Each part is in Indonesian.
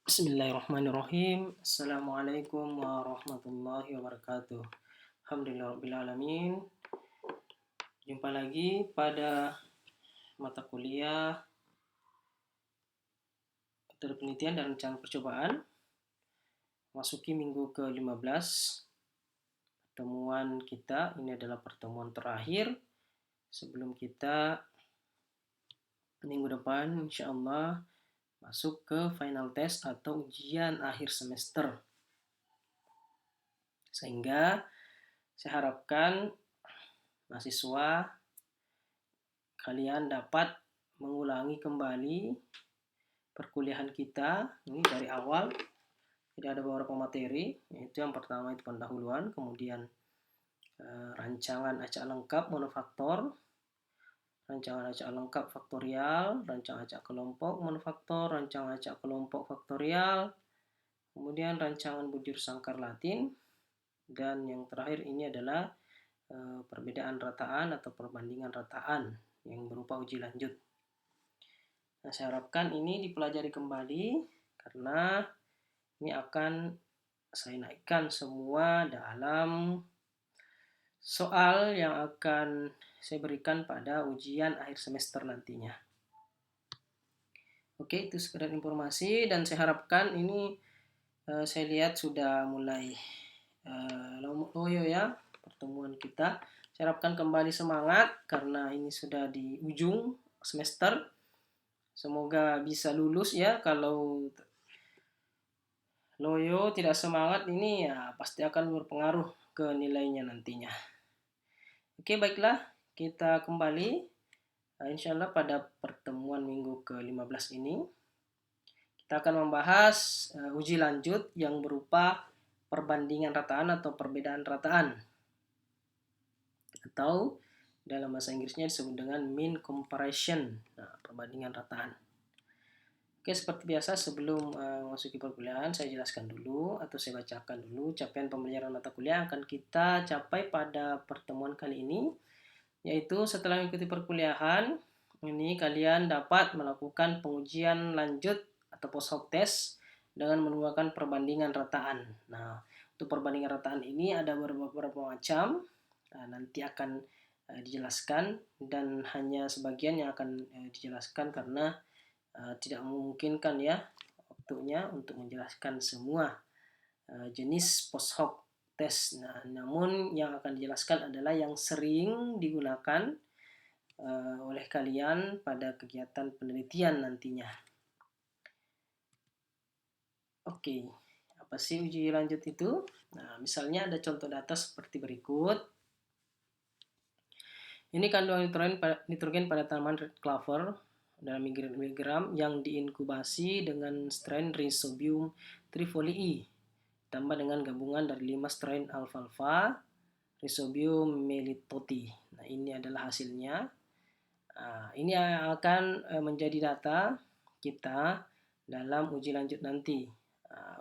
Bismillahirrahmanirrahim. Assalamualaikum warahmatullahi wabarakatuh. Alhamdulillahirrahmanirrahim. Jumpa lagi pada mata kuliah metode penelitian dan rencana percobaan. Masuki minggu ke-15. Pertemuan kita ini adalah pertemuan terakhir sebelum kita minggu depan insyaallah masuk ke final test atau ujian akhir semester. Sehingga saya harapkan mahasiswa kalian dapat mengulangi kembali perkuliahan kita ini dari awal. Jadi ada beberapa materi, yaitu yang pertama itu pendahuluan, kemudian rancangan acak lengkap monofaktor, rancangan acak lengkap faktorial, rancangan acak kelompok monofaktor, rancangan acak kelompok faktorial, kemudian rancangan bujur sangkar Latin, dan yang terakhir ini adalah perbedaan rataan atau perbandingan rataan yang berupa uji lanjut. Nah, saya harapkan ini dipelajari kembali karena ini akan saya naikkan semua dalam soal yang akan saya berikan pada ujian akhir semester nantinya. Oke, itu sekedar informasi dan saya harapkan ini saya lihat sudah mulai loyo ya pertemuan kita. Saya harapkan kembali semangat karena ini sudah di ujung semester. Semoga bisa lulus ya. Kalau loyo tidak semangat ini ya pasti akan berpengaruh ke nilainya nantinya. Oke, baiklah kita kembali insyaallah pada pertemuan minggu ke-15 ini. Kita akan membahas uji lanjut yang berupa perbandingan rataan atau perbedaan rataan. Atau dalam bahasa Inggrisnya disebut dengan mean comparison. Nah, perbandingan rataan. Oke, seperti biasa sebelum memasuki perkuliahan saya jelaskan dulu atau saya bacakan dulu capaian pembelajaran mata kuliah yang akan kita capai pada pertemuan kali ini, yaitu setelah mengikuti perkuliahan ini kalian dapat melakukan pengujian lanjut atau post hoc test dengan menggunakan perbandingan rataan. Nah, untuk perbandingan rataan ini ada beberapa macam. Nah, nanti akan dijelaskan dan hanya sebagian yang akan dijelaskan karena tidak memungkinkan ya waktunya untuk menjelaskan semua jenis post hoc test. Nah, namun yang akan dijelaskan adalah yang sering digunakan oleh kalian pada kegiatan penelitian nantinya. Oke, apa sih uji lanjut itu? Nah, misalnya ada contoh data seperti berikut. Ini kandungan nitrogen pada tanaman red clover dalam miligram yang diinkubasi dengan strain Rhizobium trifolii ditambah dengan gabungan dari 5 strain alfalfa Rhizobium melitoti. Nah, ini adalah hasilnya. Ini akan menjadi data kita dalam uji lanjut nanti.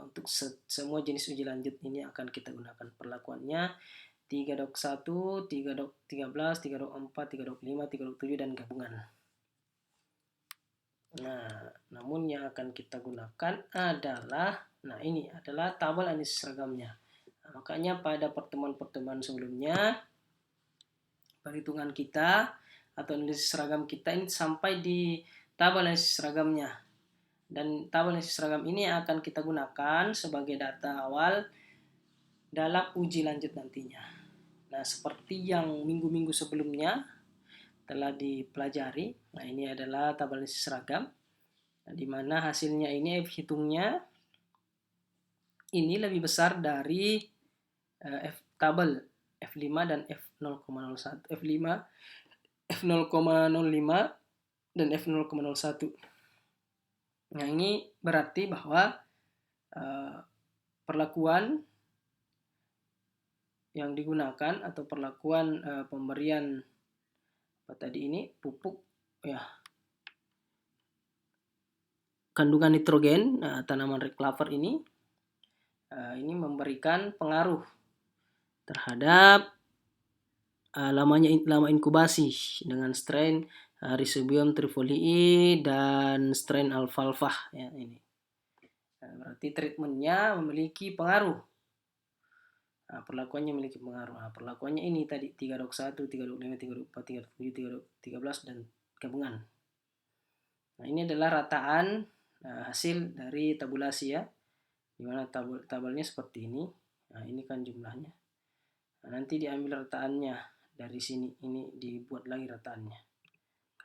Untuk semua jenis uji lanjut ini akan kita gunakan perlakuannya 3-1, 3-13, 3-4, 3-5, 3-7 dan gabungan. Nah, namun yang akan kita gunakan adalah ini adalah tabel analisis seragamnya. Nah, makanya pada pertemuan-pertemuan sebelumnya perhitungan kita atau analisis seragam kita ini sampai di tabel analisis seragamnya. Dan tabel analisis seragam ini akan kita gunakan sebagai data awal dalam uji lanjut nantinya. Nah, seperti yang minggu-minggu sebelumnya telah dipelajari. Nah, ini adalah tabel analisis seragam. Nah, di mana hasilnya ini hitungnya ini lebih besar dari tabel F5 dan F0,01. F5, F0,05 dan F0,01. Nah, ini berarti bahwa perlakuan yang digunakan atau perlakuan pemberian apa tadi ini pupuk ya kandungan nitrogen tanaman red clover ini memberikan pengaruh terhadap lama inkubasi dengan strain Rhizobium trifolii dan strain alfalfa ya ini. Nah, berarti treatmentnya memiliki pengaruh. Nah, perlakuannya memiliki pengaruh. Nah, perlakuannya ini tadi 3-1, 3-5, 3-4, 3-7, 13 dan gabungan. Nah, ini adalah rataan hasil dari tabulasi ya. Dimana tabelnya seperti ini. Nah, ini kan jumlahnya. Nah, nanti diambil rataannya dari sini. Ini dibuat lagi rataannya.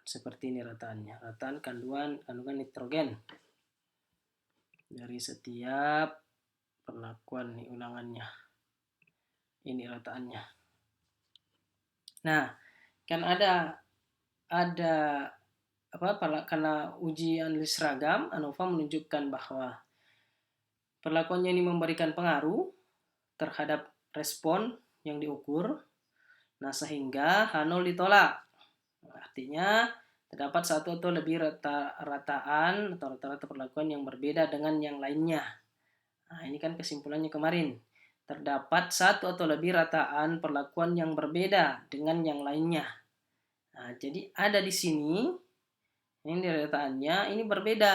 Seperti ini rataannya. Rataan kandungan nitrogen dari setiap perlakuan nih ulangannya. Ini rataannya. Nah, kan ada karena uji analisis seragam, ANOVA menunjukkan bahwa perlakuannya ini memberikan pengaruh terhadap respon yang diukur. Nah, sehingga H0 ditolak. Artinya terdapat satu atau lebih rataan atau rata-rata perlakuan yang berbeda dengan yang lainnya. Nah, ini kan kesimpulannya kemarin. Terdapat satu atau lebih rataan perlakuan yang berbeda dengan yang lainnya. Nah, jadi ada di sini, ini rataannya ini berbeda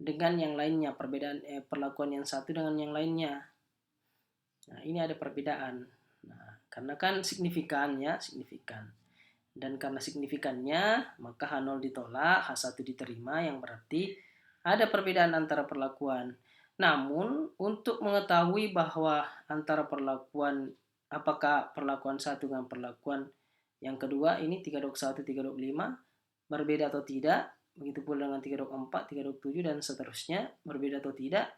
dengan yang lainnya, perbedaan perlakuan yang satu dengan yang lainnya. Nah, ini ada perbedaan. Nah, karena kan signifikan ya, signifikan. Dan karena signifikannya, maka H0 ditolak, H1 diterima, yang berarti ada perbedaan antara perlakuan. Namun, untuk mengetahui bahwa antara perlakuan, apakah perlakuan satu dengan perlakuan yang kedua, ini 3-1, 3-5, berbeda atau tidak, begitu pula dengan 3-4, 3-7, dan seterusnya, berbeda atau tidak.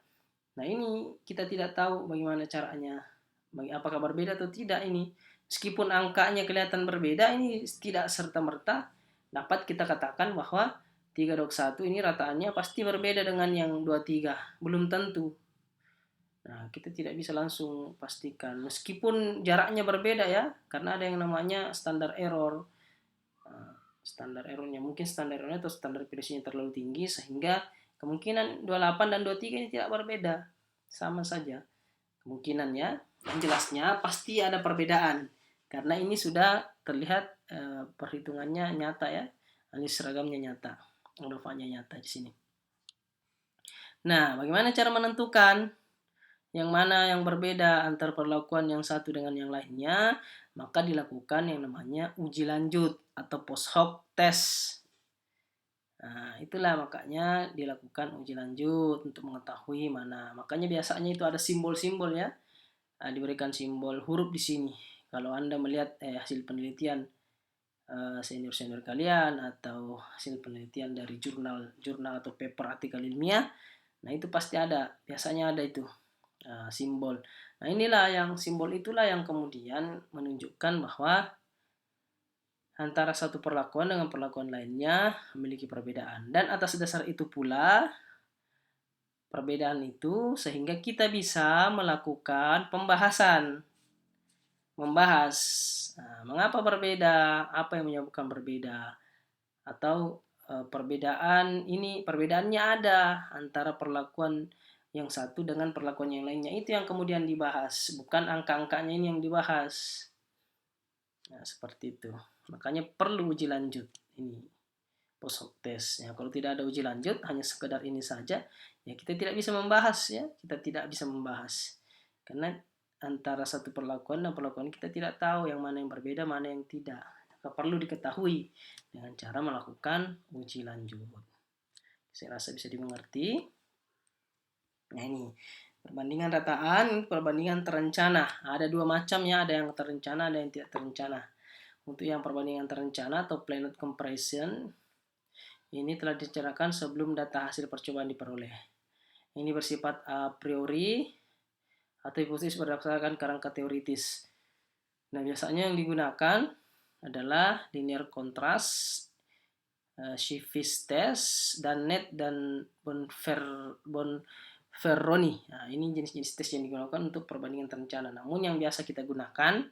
Nah, ini kita tidak tahu bagaimana caranya, apakah berbeda atau tidak ini. Meskipun angkanya kelihatan berbeda, ini tidak serta-merta dapat kita katakan bahwa 3-1 ini rataannya pasti berbeda dengan yang 23. Belum tentu. Nah, kita tidak bisa langsung pastikan. Meskipun jaraknya berbeda ya, karena ada yang namanya standar error. Standar errornya, mungkin standar errornya atau standar deviasinya terlalu tinggi, sehingga kemungkinan 28 dan 23 ini tidak berbeda. Sama saja kemungkinannya. Yang jelasnya pasti ada perbedaan. Karena ini sudah terlihat perhitungannya nyata ya. Analisis seragamnya nyata. ANOVA-nya nyata di sini. Nah, bagaimana cara menentukan yang mana yang berbeda antara perlakuan yang satu dengan yang lainnya? Maka dilakukan yang namanya uji lanjut atau post hoc test. Nah, itulah makanya dilakukan uji lanjut untuk mengetahui mana. Makanya biasanya itu ada simbol-simbol ya. Nah, diberikan simbol huruf di sini. Kalau Anda melihat hasil penelitian senior-senior kalian atau hasil penelitian dari jurnal atau paper artikel ilmiah, nah itu pasti ada, biasanya ada itu simbol. Nah, simbol itulah yang kemudian menunjukkan bahwa antara satu perlakuan dengan perlakuan lainnya memiliki perbedaan. Dan atas dasar itu pula perbedaan itu sehingga kita bisa melakukan pembahasan. Membahas mengapa berbeda, apa yang menyebabkan berbeda, atau perbedaannya ada antara perlakuan yang satu dengan perlakuan yang lainnya. Itu yang kemudian dibahas, bukan angka-angkanya ini yang dibahas. Nah, seperti itu. Makanya perlu uji lanjut ini post hoc test. Ya, kalau tidak ada uji lanjut, hanya sekedar ini saja, ya kita tidak bisa membahas ya. Kita tidak bisa membahas. Karena antara satu perlakuan dan perlakuan kita tidak tahu yang mana yang berbeda, mana yang tidak. Maka perlu diketahui dengan cara melakukan uji lanjut. Saya rasa bisa dimengerti. Nah, ini perbandingan rataan, perbandingan terencana. Ada dua macam ya, ada yang terencana, ada yang tidak terencana. Untuk yang perbandingan terencana atau planned comparison, ini telah dibicarakan sebelum data hasil percobaan diperoleh. Ini bersifat a priori atau hipotesis berdasarkan kerangka teoritis. Nah, biasanya yang digunakan adalah linear contrast, Schiff's test, dan Net dan Bonferroni. Nah, ini jenis-jenis tes yang digunakan untuk perbandingan terencana. Namun yang biasa kita gunakan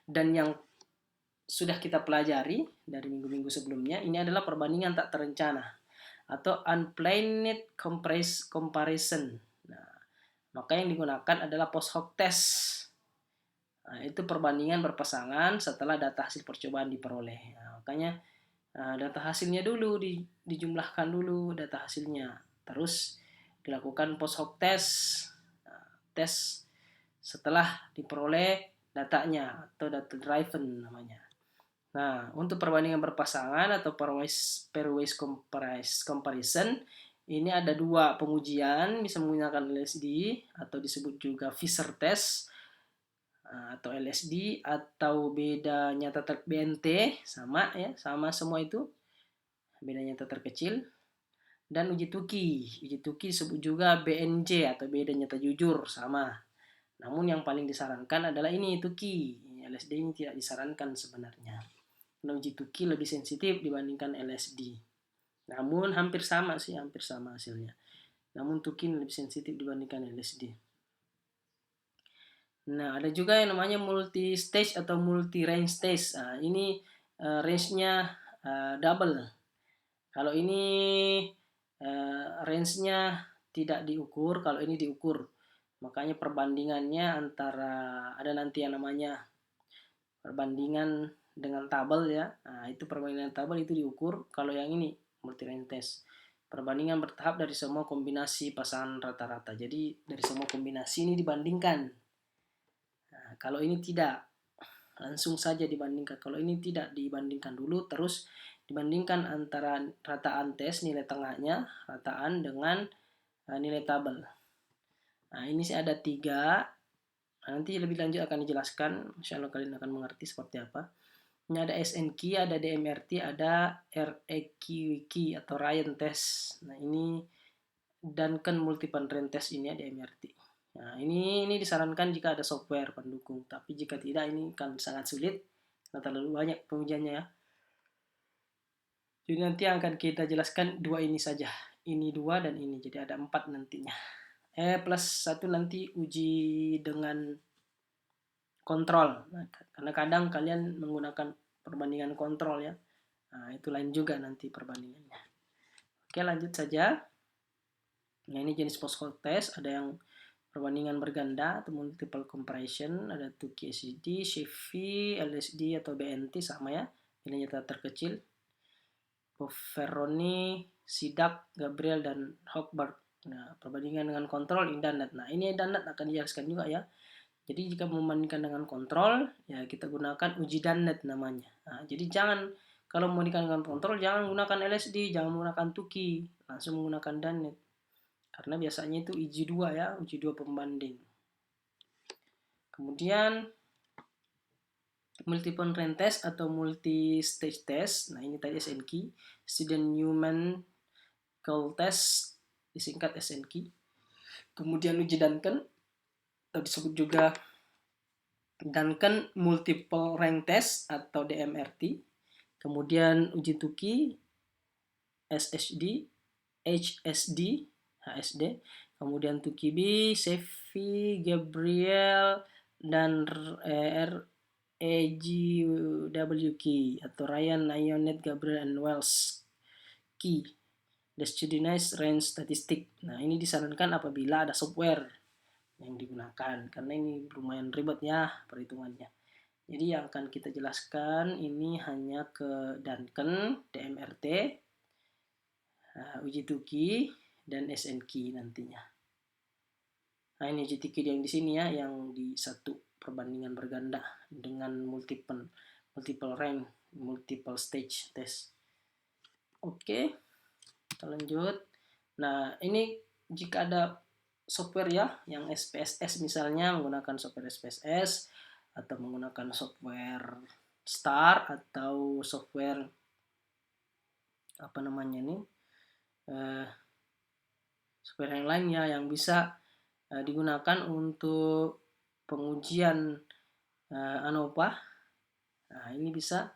dan yang sudah kita pelajari dari minggu-minggu sebelumnya, ini adalah perbandingan tak terencana atau unplanned comparison. Nah, maka yang digunakan adalah post hoc test. Nah, itu perbandingan berpasangan setelah data hasil percobaan diperoleh. Nah, makanya data hasilnya dulu dijumlahkan dulu data hasilnya. Terus dilakukan post hoc test, tes setelah diperoleh datanya atau data driven namanya. Nah, untuk perbandingan berpasangan atau pairwise comparison, ini ada dua pengujian, bisa menggunakan LSD atau disebut juga Fisher test atau LSD atau beda nyata BNT, sama ya, sama semua itu, beda nyata terkecil. Dan uji Tukey disebut juga BNJ atau beda nyata jujur, sama. Namun yang paling disarankan adalah ini Tukey. LSD ini tidak disarankan sebenarnya. Karena uji Tukey lebih sensitif dibandingkan LSD. Namun hampir sama hasilnya. Namun Tukey lebih sensitif dibandingkan LSD. Nah, ada juga yang namanya multi stage atau multi range test. Nah, ini range-nya double. Kalau ini range-nya tidak diukur, kalau ini diukur. Makanya perbandingannya antara, ada nanti yang namanya perbandingan dengan tabel ya. Nah, itu perbandingan tabel itu diukur. Kalau yang ini multi range test, perbandingan bertahap dari semua kombinasi pasangan rata-rata. Jadi dari semua kombinasi ini dibandingkan. Nah, kalau ini tidak, langsung saja dibandingkan. Kalau ini tidak dibandingkan dulu, terus dibandingkan antara rataan tes, nilai tengahnya, rataan dengan nilai tabel. Nah, ini sih ada 3. Nanti lebih lanjut akan dijelaskan. Insya Allah kalian akan mengerti seperti apa. Ini ada SNQ, ada DMRT, ada REQ atau Ryan test. Nah, ini Duncan multiple range test ini ya, DMRT. Nah, ini disarankan jika ada software pendukung. Tapi jika tidak, ini kan sangat sulit karena terlalu banyak pengujiannya ya. Jadi nanti akan kita jelaskan 2 ini saja. Ini 2 dan ini. Jadi ada 4 nantinya. Plus 1 nanti uji dengan kontrol. Nah, karena kadang kalian menggunakan perbandingan kontrol ya. Nah, itu lain juga nanti perbandingannya. Oke, lanjut saja. Nah, ini jenis post hoc test. Ada yang perbandingan berganda atau multiple comparison. Ada Tukey SSD, Sheffy, LSD atau BNT sama ya. Ini nyata terkecil. Bofferoni, Sidak, Gabriel, dan Hochberg. Nah, perbandingan dengan kontrol Dannet. Nah, ini Dannet akan dijelaskan juga ya. Jadi jika membandingkan dengan kontrol, ya kita gunakan uji Dannet namanya. Nah, jadi jangan, kalau membandingkan dengan kontrol, jangan gunakan LSD, jangan menggunakan Tukey, langsung menggunakan Dannet. Karena biasanya itu uji 2 ya, uji 2 pembanding. Kemudian multiple range test atau multi stage test. Nah, ini tadi SNQ, student numerical test, disingkat SNQ. Kemudian uji Duncan atau disebut juga Duncan multiple range test atau DMRT. Kemudian uji Tukey, SSD, HSD, HSD. Kemudian Tukey B, Sheffy, Gabriel, dan REGWK atau Ryan, Ionet, Gabriel, and Wells Key. The studentized range statistic. Nah, ini disarankan apabila ada software yang digunakan, karena ini lumayan ribet ya perhitungannya. Jadi yang akan kita jelaskan ini hanya ke Duncan, DMRT, uji Tukey, dan SNQ nantinya. Nah, ini uji Tukey yang di sini ya, yang di satu perbandingan berganda dengan multiple rank, multiple stage test. Oke, kita lanjut. Nah, ini jika ada software ya, yang SPSS misalnya, menggunakan software SPSS atau menggunakan software STAR atau software apa namanya nih, software yang lainnya yang bisa digunakan untuk pengujian ANOVA. Nah, ini bisa.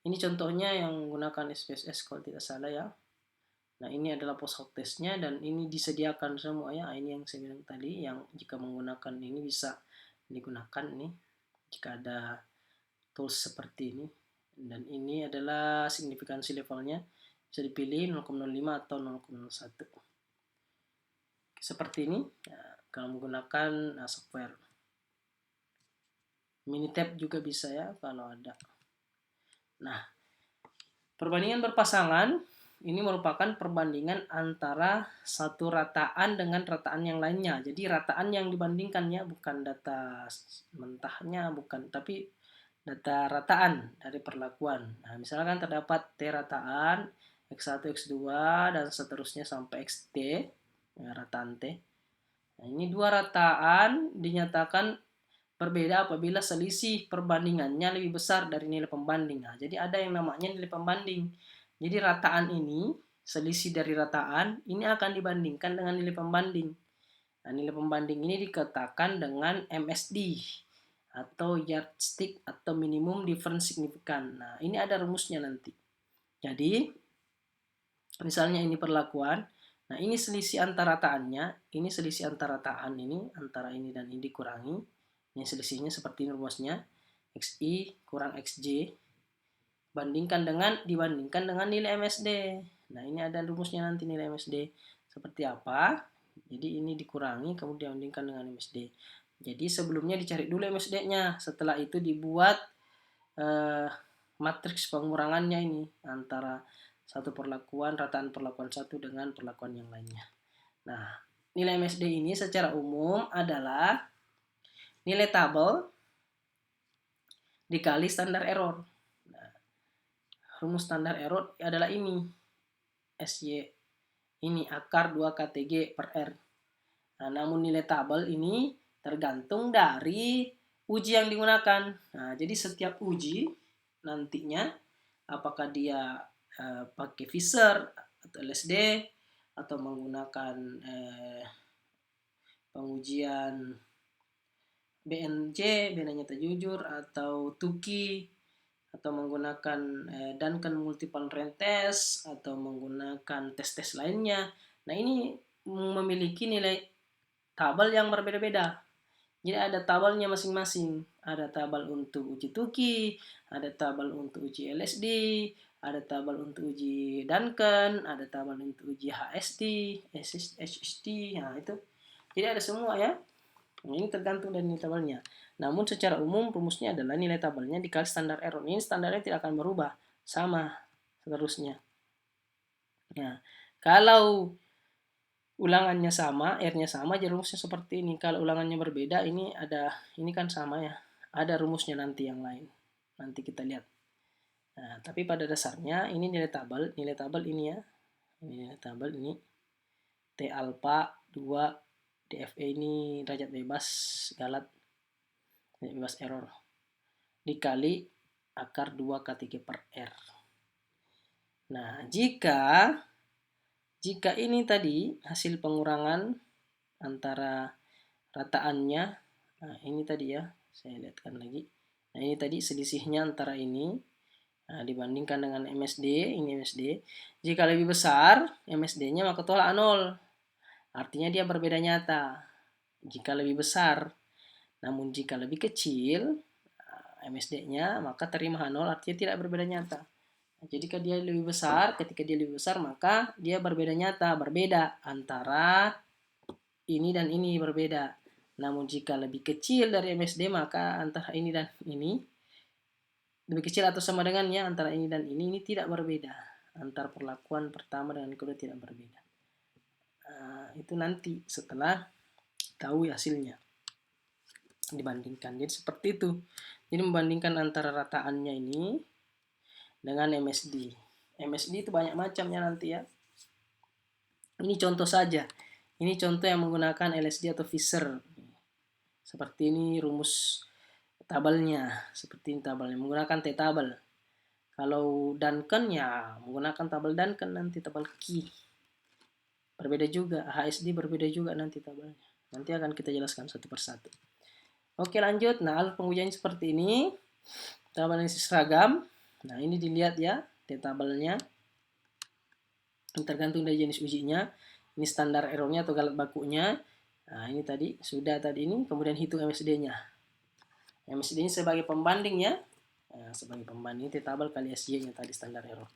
Ini contohnya yang menggunakan SPSS kalau tidak salah ya. Nah, ini adalah post hoc testnya dan ini disediakan semua ya. Ini yang saya bilang tadi, yang jika menggunakan ini bisa digunakan nih jika ada tools seperti ini. Dan ini adalah signifikansi levelnya, bisa dipilih 0,05 atau 0,01 seperti ini ya, kalau menggunakan software. Minitab juga bisa ya kalau ada. Nah, perbandingan berpasangan ini merupakan perbandingan antara satu rataan dengan rataan yang lainnya. Jadi rataan yang dibandingkannya bukan data mentahnya, bukan, tapi data rataan dari perlakuan. Nah, misalkan terdapat T rataan, X1, X2, dan seterusnya sampai XT, ya, rataan T. Nah, ini dua rataan dinyatakan berbeda apabila selisih perbandingannya lebih besar dari nilai pembanding. Nah, jadi ada yang namanya nilai pembanding. Jadi rataan ini, selisih dari rataan, ini akan dibandingkan dengan nilai pembanding. Nah, nilai pembanding ini dikatakan dengan MSD, atau yardstick atau minimum difference significant. Nah, ini ada rumusnya nanti. Jadi, misalnya ini perlakuan, nah ini selisih antara rataannya, ini selisih antara rataan ini, antara ini dan ini dikurangi. Ini selisihnya seperti rumusnya, XI kurang XJ dibandingkan dengan nilai MSD. Nah, ini ada rumusnya nanti nilai MSD seperti apa. Jadi ini dikurangi kemudian dibandingkan dengan MSD. Jadi sebelumnya dicari dulu MSD-nya, setelah itu dibuat matriks pengurangannya ini antara satu perlakuan, rataan perlakuan satu dengan perlakuan yang lainnya. Nah, nilai MSD ini secara umum adalah nilai tabel dikali standar error. Rumus standar error adalah ini, SY ini akar 2 KTG per R. Nah, namun nilai tabel ini tergantung dari uji yang digunakan. Nah, jadi setiap uji nantinya apakah dia pakai Fisher atau LSD atau menggunakan pengujian BNJ, beda nyata jujur, atau Tukey, atau menggunakan Duncan multiple retest, atau menggunakan tes-tes lainnya. Nah, ini memiliki nilai tabel yang berbeda-beda. Jadi ada tabelnya masing-masing. Ada tabel untuk uji Tukey, ada tabel untuk uji LSD, ada tabel untuk uji Duncan, ada tabel untuk uji HST, HST, nah itu. Jadi ada semua ya. Nah, ini tergantung dari nilai tabelnya. Namun secara umum rumusnya adalah nilai tabelnya dikali standar error. Ini standarnya tidak akan berubah, sama seterusnya. Nah, kalau ulangannya sama, R-nya sama, jadi rumusnya seperti ini. Kalau ulangannya berbeda, ini kan sama ya. Ada rumusnya nanti yang lain. Nanti kita lihat. Nah, tapi pada dasarnya ini nilai tabel ini ya. Ini nilai tabel ini T alpha 2 DFE ini derajat bebas galat, derajat bebas error, dikali akar 2 K3 per R. Nah, jika ini tadi hasil pengurangan antara rataannya, nah ini tadi ya, saya lihatkan lagi. Nah, ini tadi selisihnya antara ini, nah, dibandingkan dengan MSD, ini MSD. Jika lebih besar MSD-nya maka tolak 0. Artinya dia berbeda nyata. Jika lebih besar, namun jika lebih kecil MSD-nya maka terima 0, artinya tidak berbeda nyata. Jadi ketika dia lebih besar maka dia berbeda nyata, berbeda antara ini dan ini berbeda. Namun jika lebih kecil dari MSD maka antara ini dan ini lebih kecil atau sama dengannya antara ini dan ini tidak berbeda. Antar perlakuan pertama dengan kedua tidak berbeda. Itu nanti setelah tahu hasilnya dibandingkan. Jadi seperti itu. Jadi membandingkan antara rataannya ini dengan MSD. MSD itu banyak macamnya nanti ya. Ini contoh saja. Ini contoh yang menggunakan LSD atau Fisher. Seperti ini rumus tabelnya. Seperti ini tabelnya. Menggunakan T-tabel. Kalau Duncan ya menggunakan tabel Duncan nanti, tabel Key. Berbeda juga. HSD berbeda juga nanti tabelnya. Nanti akan kita jelaskan satu persatu. Oke, lanjut. Nah, alur pengujiannya seperti ini. Tabel analisis seragam. Nah, ini dilihat ya, T-tabelnya. Tergantung dari jenis ujinya. Ini standar errornya atau galat bakunya. Nah, ini tadi, sudah tadi ini. Kemudian hitung MSD-nya. MSD ini sebagai pembanding ya. Nah, sebagai pembanding T-tabel kali SY-nya tadi standar error.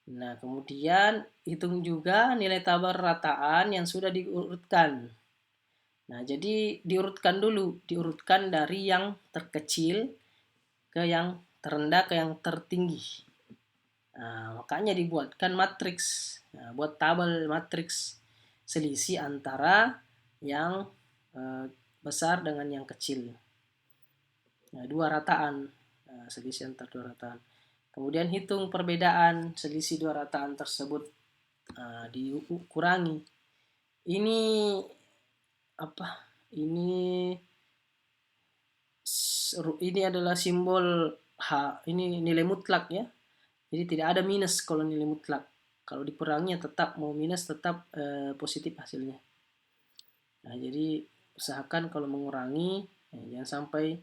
Nah, kemudian hitung juga nilai tabel rataan yang sudah diurutkan. Nah, jadi diurutkan dulu. Diurutkan dari yang terkecil ke yang terendah ke yang tertinggi. Nah, makanya dibuatkan matriks. Nah, buat tabel matriks selisih antara yang besar dengan yang kecil. Nah, dua rataan, selisih antar dua rataan. Kemudian hitung perbedaan selisih dua rataan tersebut, dikurangi. Ini apa? Ini adalah simbol ini nilai mutlak ya. Jadi tidak ada minus kalau nilai mutlak. Kalau dikurangi tetap mau minus tetap positif hasilnya. Nah, jadi usahakan kalau mengurangi jangan sampai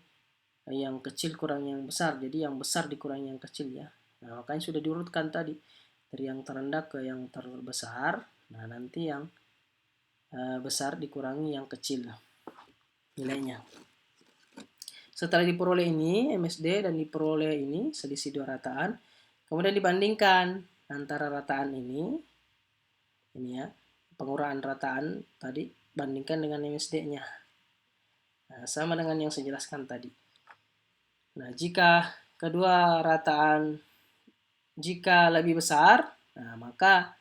yang kecil kurang yang besar. Jadi yang besar dikurangi yang kecil ya. Nah, makanya sudah diurutkan tadi dari yang terendah ke yang terbesar. Nah, nanti yang besar dikurangi yang kecil nilainya. Setelah diperoleh ini MSD dan diperoleh ini selisih dua rataan, kemudian dibandingkan antara rataan ini ya, penguraian rataan tadi bandingkan dengan MSD-nya. Nah, sama dengan yang saya jelaskan tadi. Nah, jika kedua rataan jika lebih besar, nah maka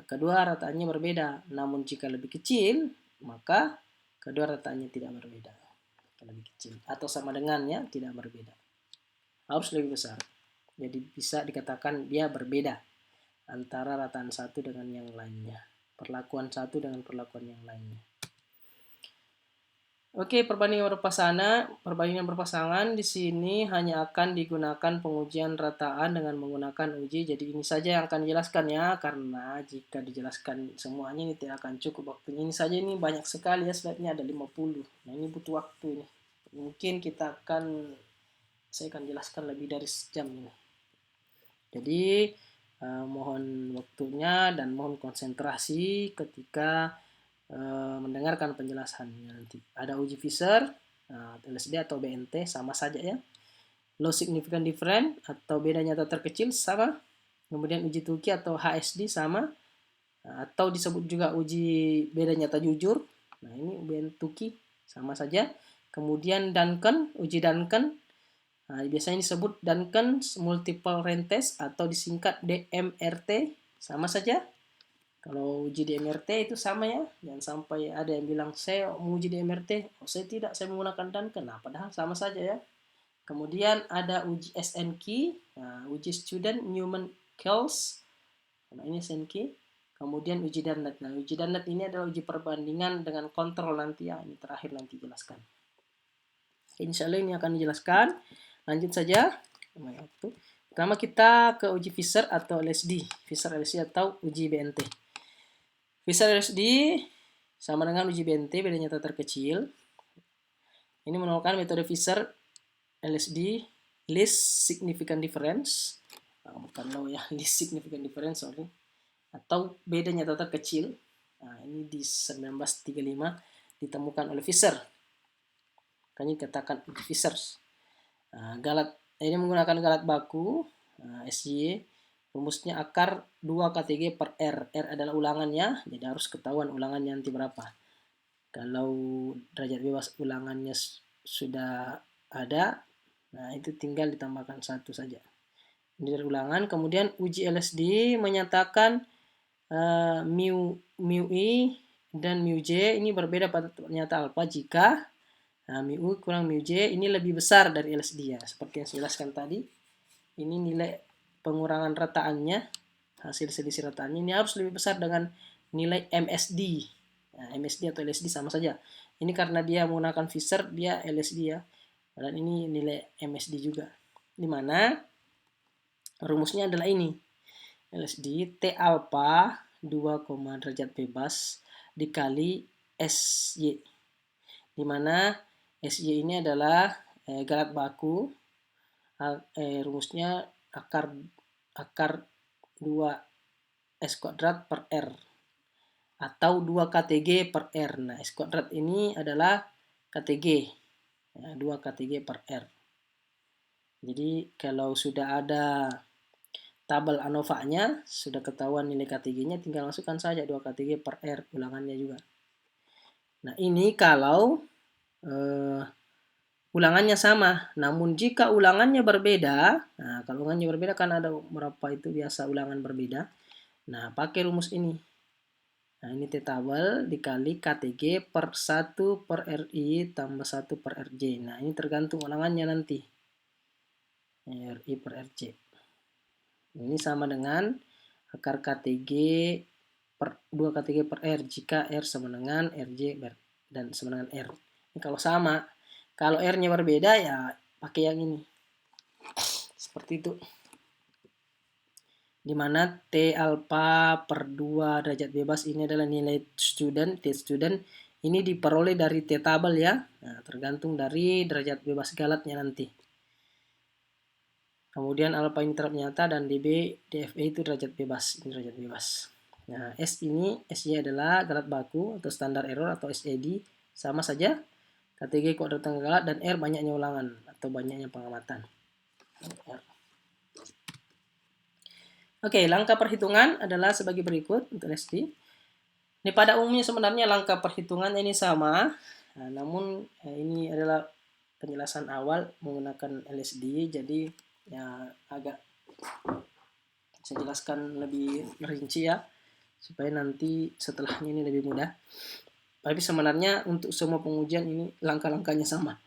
kedua rataannya berbeda. Namun jika lebih kecil, maka kedua rataannya tidak berbeda. Lebih kecil atau sama dengannya tidak berbeda. Harus lebih besar. Jadi bisa dikatakan dia berbeda antara rataan satu dengan yang lainnya. Perlakuan satu dengan perlakuan yang lainnya. Oke, perbandingan berpasangan di sini hanya akan digunakan pengujian rataan dengan menggunakan uji. Jadi ini saja yang akan dijelaskan ya, karena jika dijelaskan semuanya ini tidak akan cukup waktunya. Ini saja ini banyak sekali ya, slide-nya ada 50. Nah, ini butuh waktu ini. Mungkin saya akan jelaskan lebih dari sejam ini. Jadi mohon waktunya dan mohon konsentrasi ketika mendengarkan penjelasannya nanti. Ada uji Fisher, LSD atau BNT sama saja ya. Low significant difference atau beda nyata terkecil sama. Kemudian uji Tukey atau HSD sama. Atau disebut juga uji beda nyata jujur. Nah, ini BNT Tukey sama saja. Kemudian Duncan, uji Duncan. Nah, biasanya disebut Duncan multiple range test atau disingkat DMRT sama saja. Kalau uji DMRT itu sama ya, jangan sampai ada yang bilang saya mau uji DMRT, saya tidak, saya menggunakan Duncan. Nah, padahal sama saja ya. Kemudian ada uji SNQ, uji Student Newman Kells. Nah, ini SNQ. Kemudian uji Dannett. Nah, uji Dannett ini adalah uji perbandingan dengan kontrol nanti ya. Ini terakhir nanti jelaskan. Insya Allah ini akan dijelaskan. Lanjut saja. Pertama kita ke uji Fisher atau LSD. Fisher LSD atau uji BNT. Fisher LSD sama dengan uji BNT, beda nyata terkecil. Ini merupakan metode Fisher LSD, least significant difference. Bukan low ya, least significant difference, sorry. Atau beda nyata terkecil. Nah, ini di 1935 ditemukan oleh Fisher. Kami katakan Fisher. Ini menggunakan galat baku, SY. Rumusnya akar 2 KTG per R. R adalah ulangannya, jadi harus ketahuan ulangannya nanti berapa. Kalau derajat bebas ulangannya sudah ada, nah itu tinggal ditambahkan 1 saja. Ini dari ulangan. Kemudian uji LSD menyatakan mu I dan mu J ini berbeda pada nyata alfa jika mu U kurang mu J ini lebih besar dari LSD ya. Seperti yang saya jelaskan tadi, ini nilai pengurangan rataannya, hasil selisih rataannya ini harus lebih besar dengan nilai MSD. Nah, MSD atau LSD sama saja. Ini karena dia menggunakan Fisher, dia LSD ya. Dan ini nilai MSD juga. Di mana rumusnya adalah ini. LSD T alpha 2, derajat bebas dikali SY. Di mana SY ini adalah galat baku. Rumusnya akar 2 S kuadrat per R atau 2 KTG per R. Nah, S kuadrat ini adalah KTG, 2 KTG per R. Jadi kalau sudah ada tabel ANOVA-nya, sudah ketahuan nilai KTG-nya, tinggal masukkan saja 2 KTG per R, ulangannya juga. Nah, ini kalau ulangannya sama. Namun jika ulangannya berbeda, nah kalau ulangannya berbeda kan ada berapa itu biasa ulangan berbeda. Nah, pakai rumus ini. Nah, ini T-tabel dikali KTG per 1 per RI tambah 1 per RJ. Nah, ini tergantung ulangannya nanti. RI per RJ. Ini sama dengan akar KTG per 2 KTG per R jika R sama dengan RJ dan sama dengan R. Ini kalau sama. Kalau R-nya berbeda ya pakai yang ini. Seperti itu. Di mana T alfa per 2 derajat bebas ini adalah nilai student, T student. Ini diperoleh dari T tabel ya. Nah, tergantung dari derajat bebas galatnya nanti. Kemudian alfa ini ternyata dan dB, dFE itu derajat bebas. Ini derajat bebas. Nah, S ini, S-nya adalah galat baku atau standar error atau SED. Sama saja. KTG kuadrat tengah galat dan R banyaknya ulangan atau banyaknya pengamatan. R. Oke, langkah perhitungan adalah sebagai berikut untuk LSD. Ini pada umumnya sebenarnya langkah perhitungan ini sama, namun ini adalah penjelasan awal menggunakan LSD, jadi ya agak saya jelaskan lebih rinci ya, supaya nanti setelahnya ini lebih mudah. Tapi sebenarnya untuk semua pengujian ini langkah-langkahnya sama.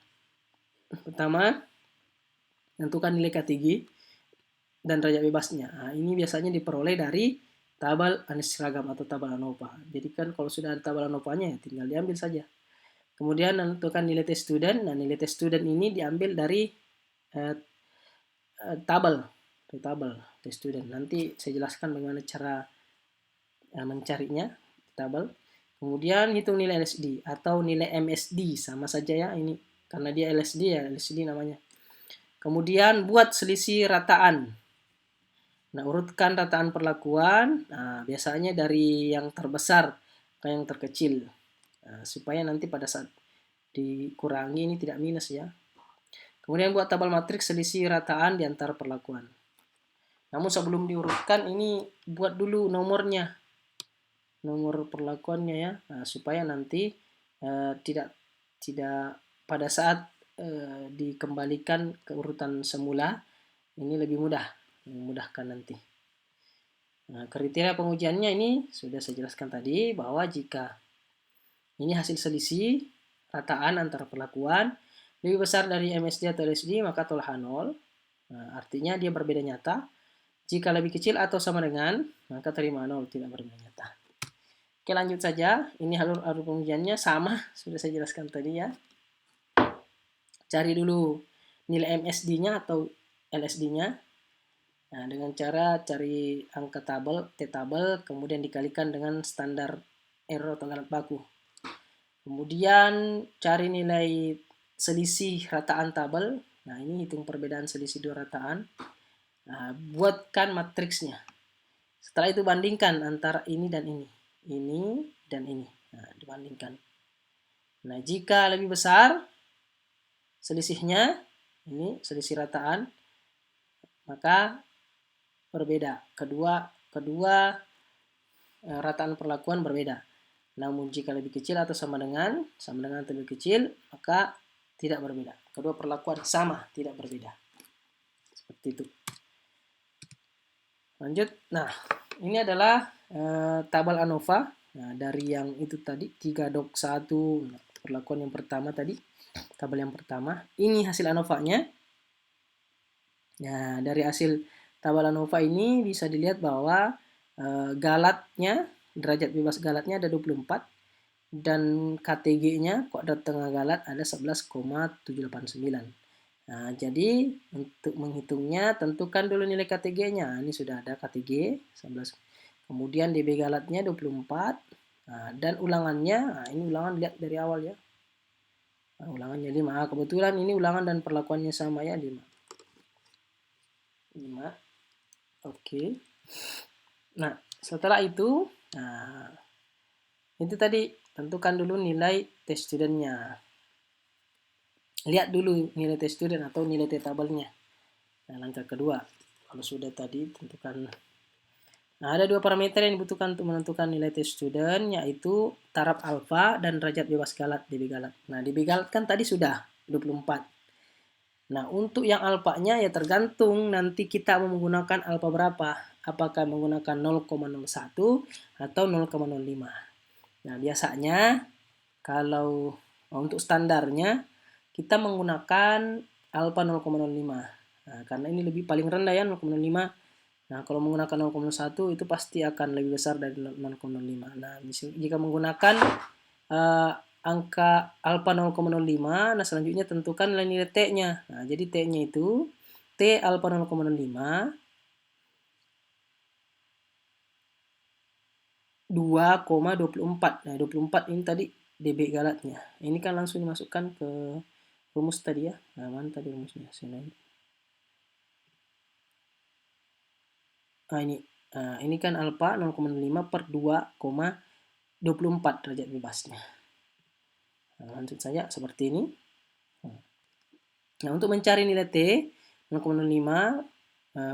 Pertama, tentukan nilai KTG dan derajat bebasnya. Nah, ini biasanya diperoleh dari tabel analisis seragam atau tabel ANOVA. Jadi kan kalau sudah ada tabel ANOVA-nya ya tinggal diambil saja. Kemudian tentukan nilai tes student. Nah, nilai tes student ini diambil dari tabel tes student. Nanti saya jelaskan bagaimana cara mencarinya tabel. Kemudian hitung nilai LSD atau nilai MSD, sama saja ya ini karena dia LSD ya, LSD namanya. Kemudian buat selisih rataan. Nah, urutkan rataan perlakuan, biasanya dari yang terbesar ke yang terkecil. Supaya nanti pada saat dikurangi ini tidak minus ya. Kemudian buat tabel matriks selisih rataan di antara perlakuan. Namun sebelum diurutkan ini buat dulu nomornya. Nomor perlakuannya ya, supaya nanti tidak pada saat dikembalikan ke urutan semula ini lebih mudah, memudahkan nanti. Nah, kriteria pengujiannya ini sudah saya jelaskan tadi bahwa jika ini hasil selisih rataan antara perlakuan lebih besar dari MSD atau LSD maka tolak 0. Nah, artinya dia berbeda nyata. Jika lebih kecil atau sama dengan maka terima 0, tidak berbeda nyata. Oke, lanjut saja. Ini alur pengujiannya sama, sudah saya jelaskan tadi ya. Cari dulu nilai MSD-nya atau LSD-nya. Nah, dengan cara cari angka tabel, T-tabel, kemudian dikalikan dengan standar error atau galat baku. Kemudian cari nilai selisih rataan tabel. Nah, ini hitung perbedaan selisih dua rataan. Nah, buatkan matriksnya. Setelah itu bandingkan antara ini dan ini. Ini dan ini. Nah, dibandingkan. Nah, jika lebih besar selisihnya, ini selisih rataan, maka berbeda. Kedua rataan perlakuan berbeda. Namun jika lebih kecil atau sama dengan atau lebih kecil, maka tidak berbeda. Kedua perlakuan sama, tidak berbeda. Seperti itu. Lanjut. Nah, ini adalah tabel ANOVA. Nah, dari yang itu tadi 3-1 perlakuan yang pertama tadi, tabel yang pertama. Ini hasil ANOVA-nya. Nah, dari hasil tabel ANOVA ini bisa dilihat bahwa galatnya, derajat bebas galatnya ada 24 dan KTG-nya kuadrat tengah galat ada 11,789. Nah, jadi untuk menghitungnya tentukan dulu nilai KTG-nya. Ini sudah ada KTG 11. Kemudian dB galatnya 24. Nah, dan ulangannya, nah ini ulangan lihat dari awal ya. Nah, ulangannya 5. Kebetulan ini ulangan dan perlakuannya sama ya, 5. Oke. Nah, setelah itu, nah itu tadi tentukan dulu nilai tes studentnya. Lihat dulu nilai tes student atau nilai T-tabelnya. Nah, langkah kedua, kalau sudah tadi tentukan. Nah, ada dua parameter yang dibutuhkan untuk menentukan nilai tes student, yaitu taraf alfa dan derajat bebas galat, dB galat. Nah, dB galat kan tadi sudah 24. Nah, untuk yang alfanya ya tergantung nanti kita mau menggunakan alfa berapa. Apakah menggunakan 0,01 atau 0,05. Nah, biasanya kalau untuk standarnya kita menggunakan alfa 0,05. Nah, karena ini lebih paling rendah ya 0,05. Nah, kalau menggunakan 0,1 itu pasti akan lebih besar dari 0,05. Nah, jika menggunakan angka alfa 0,05, nah selanjutnya tentukan nilai T-nya. Nah, jadi T-nya itu T alfa 0,05 2,24. Nah, 24 ini tadi dB galatnya. Ini kan langsung dimasukkan ke rumus tadi ya. Nah, mana tadi rumusnya? Sini. Nah, ini kan alfa 0,5 per 2,24 derajat bebasnya. Nah, lanjut saja seperti ini. Nah, untuk mencari nilai T 0,05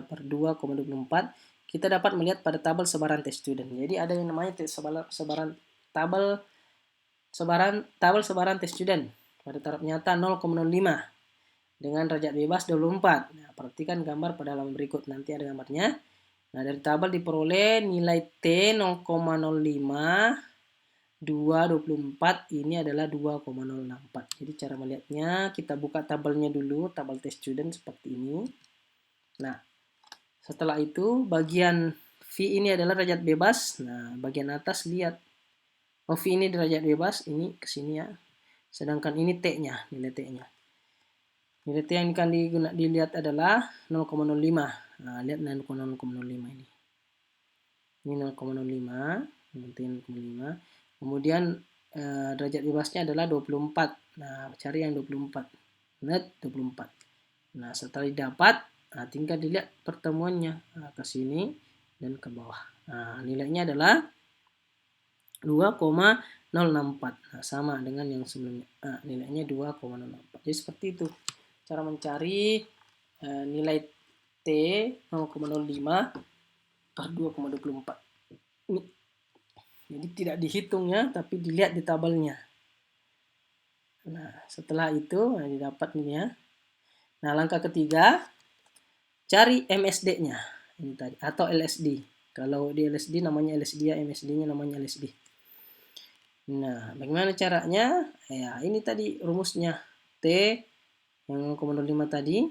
per 2,24, kita dapat melihat pada tabel sebaran test student. Jadi ada yang namanya tabel sebaran test student pada taraf nyata 0,05 dengan derajat bebas 24. Nah, perhatikan gambar pada halaman berikut, nanti ada gambarnya. Nah, dari tabel diperoleh nilai T 0,05 2,24 ini adalah 2,064. Jadi cara melihatnya, kita buka tabelnya dulu, tabel test student seperti ini. Nah, setelah itu bagian V ini adalah derajat bebas. Nah, bagian atas lihat. Oh, V ini derajat bebas, ini ke sini ya. Sedangkan ini T-nya, nilai T-nya. Nilai T yang akan dilihat adalah 0,05. Nah, lihat 0,05 ini. Ini 0,05, nanti 0,5. Kemudian derajat bebasnya adalah 24. Nah, cari yang 24. Net 24. Nah, setelah didapat, tinggal dilihat pertemuannya. Nah, ke sini dan ke bawah. Nah, nilainya adalah 2,064. Nah, sama dengan yang sebelumnya. Nah, nilainya 2,064. Jadi seperti itu cara mencari nilai T 0,05 per 2,24. Ini jadi tidak dihitung ya, tapi dilihat di tabelnya. Nah, setelah itu didapat ini ya. Nah, langkah ketiga, cari MSD-nya ini tadi atau LSD. Kalau di LSD namanya LSD ya, MSD-nya namanya LSD. Nah, bagaimana caranya? Ya, ini tadi rumusnya. T yang 0,05 tadi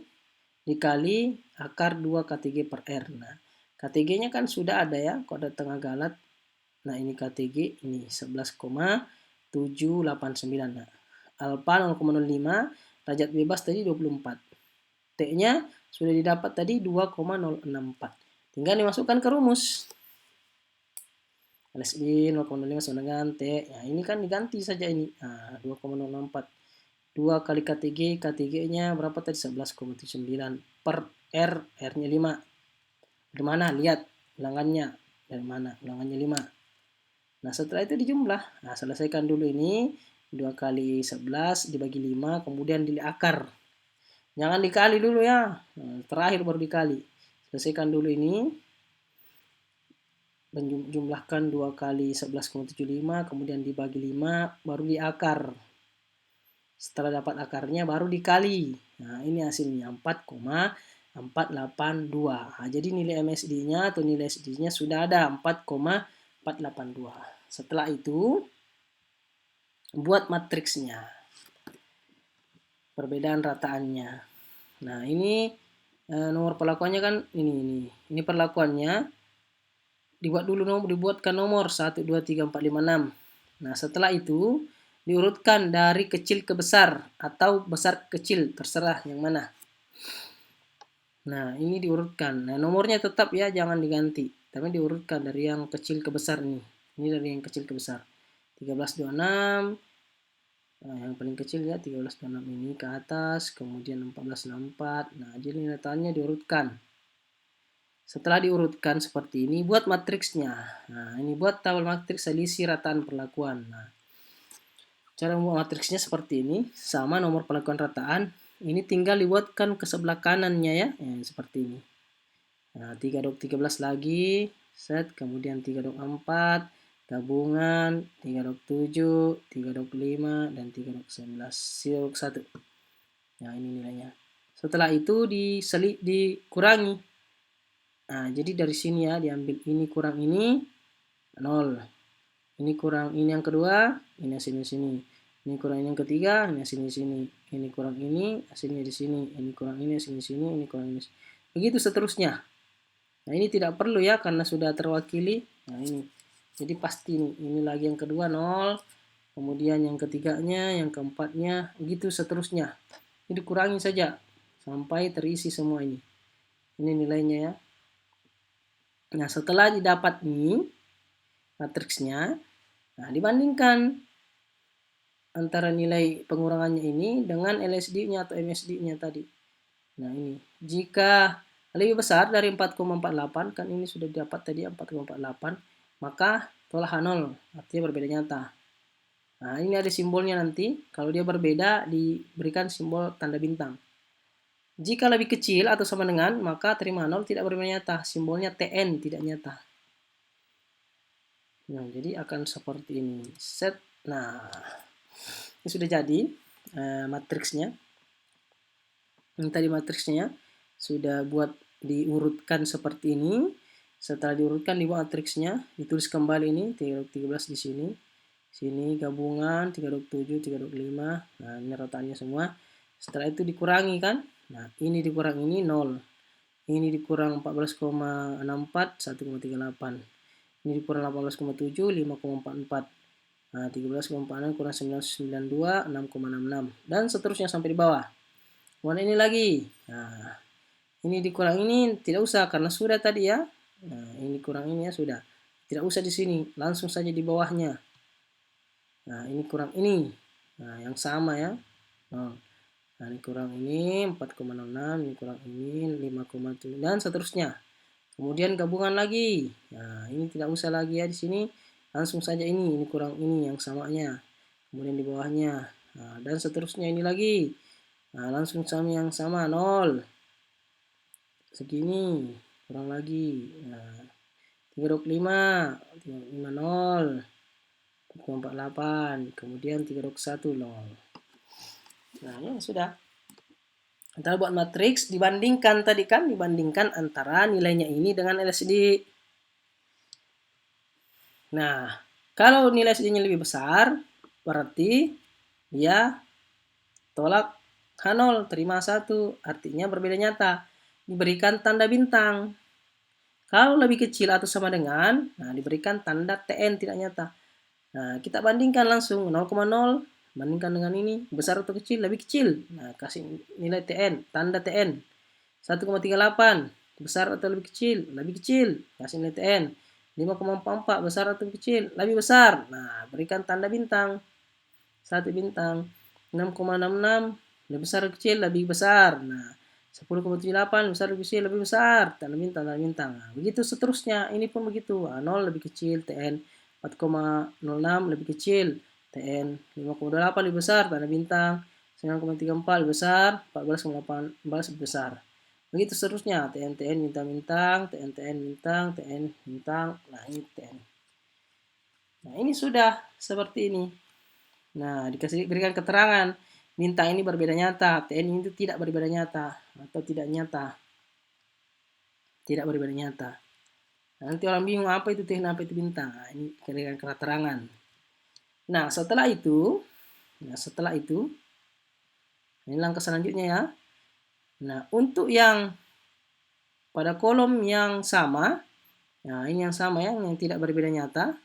dikali akar 2 KTG per R. Nah, KTG-nya kan sudah ada ya, kode tengah galat. Nah, ini KTG, ini 11,789. Nah, alfa 0,05, derajat bebas tadi 24. T-nya sudah didapat tadi 2,064. Tinggal dimasukkan ke rumus. LSI 0,05 sama dengan T. Nah, ini kan diganti saja ini. Nah, 2,064. 2 kali KTG, KTG-nya berapa tadi? 11,79 per R, R-nya 5. Dari mana? Lihat ulangannya. Dari mana? Ulangannya 5. Nah, setelah itu dijumlah. Nah, selesaikan dulu ini. 2 kali 11 dibagi 5, kemudian diakar. Jangan dikali dulu ya. Nah, terakhir baru dikali. Selesaikan dulu ini. Jumlahkan 2 kali 11,75, kemudian dibagi 5, baru diakar. Setelah dapat akarnya, baru dikali. Nah, ini hasilnya 4,482. Nah, jadi nilai MSD-nya atau nilai SD-nya sudah ada 4,482. Setelah itu, buat matriksnya. Perbedaan rataannya. Nah, ini nomor perlakuannya kan ini. Ini perlakuannya. Dibuatkan nomor 1, 2, 3, 4, 5, 6. Nah, setelah itu diurutkan dari kecil ke besar atau besar ke kecil, terserah yang mana. Nah, ini diurutkan. Nah, nomornya tetap ya, jangan diganti. Tapi diurutkan dari yang kecil ke besar nih. Ini dari yang kecil ke besar. 1326. Nah, yang paling kecil ya 1326 ini ke atas, kemudian 1464. Nah, jadi rataannya diurutkan. Setelah diurutkan seperti ini, buat matriksnya. Nah, ini buat tabel matriks selisih rataan perlakuan. Nah, cara membuat matriksnya seperti ini, sama nomor perlakuan rataan. Ini tinggal dibuatkan ke sebelah kanannya ya, seperti ini. Nah, 3/13 lagi, set, kemudian 3/4, gabungan, 3/7, 3/5, dan 3/11, 0/1. Nah, ini nilainya. Setelah itu dikurangi. Nah, jadi dari sini ya diambil ini kurang ini 0. Ini kurang ini yang kedua, ini hasilnya sini. Ini kurang ini yang ketiga, ini hasilnya sini. Ini kurang ini, hasilnya di sini. Ini kurang ini, hasilnya sini. Ini kurang ini. Begitu seterusnya. Nah, ini tidak perlu ya karena sudah terwakili. Nah, ini. Jadi pasti nih, ini lagi yang kedua 0. Kemudian yang ketiganya, yang keempatnya, begitu seterusnya. Ini dikurangi saja sampai terisi semua ini. Ini nilainya ya. Nah, setelah didapat ini matriksnya, nah dibandingkan antara nilai pengurangannya ini dengan LSD-nya atau MSD-nya tadi. Nah, ini. Jika lebih besar dari 4,48, kan ini sudah dapat tadi 4,48, maka tolak H0, artinya berbeda nyata. Nah, ini ada simbolnya nanti. Kalau dia berbeda, diberikan simbol tanda bintang. Jika lebih kecil atau sama dengan, maka terima 0 tidak berbeda nyata. Simbolnya TN, tidak nyata. Nah, jadi akan seperti ini. Set. Nah, ini sudah jadi matriksnya. Ini tadi matriksnya sudah buat diurutkan seperti ini. Setelah diurutkan dibuat matriksnya, ditulis kembali ini 13 di sini. Sini gabungan 3,7, 3,5. Nah, ini rataannya semua. Setelah itu dikurangi kan? Nah, ini dikurang ini 0. Ini dikurang 14,64, 1,38. Ini dikurang 18,7, 5,44. Nah, 13,46 kurang 992, 6,66. Dan seterusnya sampai di bawah. Kemudian ini lagi. Nah, ini dikurang ini tidak usah karena sudah tadi ya. Nah, ini kurang ini ya sudah. Tidak usah di sini, langsung saja di bawahnya. Nah, ini kurang ini. Nah, yang sama ya. Nah, ini kurang ini 4,66, ini kurang ini 5,7 dan seterusnya. Kemudian gabungan lagi. Nah, ini tidak usah lagi ya di sini. Langsung saja ini kurang ini yang samanya. Kemudian di bawahnya. Nah, dan seterusnya ini lagi. Nah, langsung sama yang sama 0. Segini, kurang lagi. Nah, 3,5, 0. 4,48, kemudian 3,1 0. Nah, ya sudah. Antara buat matriks dibandingkan tadi kan dibandingkan antara nilainya ini dengan LSD. Nah, kalau nilai LSD-nya lebih besar, berarti dia tolak H0, terima 1, artinya berbeda nyata. Diberikan tanda bintang. Kalau lebih kecil atau sama dengan, nah diberikan tanda TN tidak nyata. Nah, kita bandingkan langsung 0,0 bandingkan dengan ini, besar atau kecil, lebih kecil. Nah, kasih nilai TN, tanda TN. 1,38 besar atau lebih kecil, kasih nilai TN. 5,44 besar atau kecil, lebih besar. Nah, berikan tanda bintang. 1 bintang. 6,66 lebih besar atau kecil, lebih besar. Nah, 10,78 besar lebih kecil, lebih besar. Tanda bintang, tanda bintang. Nah, begitu seterusnya. Ini pun begitu. 0 lebih kecil, TN. 4,06 lebih kecil, TN. 5,28 lebih besar, tanda bintang. 9,34 lebih besar, 14,18 lebih besar. Begitu seterusnya, TN, TN, bintang, bintang, TN, TN, bintang, TN, bintang. Nah, ini TN. Nah, ini sudah seperti ini. Nah, berikan keterangan. Bintang ini berbeda nyata, TN itu tidak berbeda nyata, atau tidak nyata. Tidak berbeda nyata. Nanti orang bingung apa itu TN, apa itu bintang. Nah, ini berikan keterangan. Nah, setelah itu, ini langkah selanjutnya ya. Nah, untuk yang pada kolom yang sama, nah ini yang sama ya, yang tidak berbeda nyata,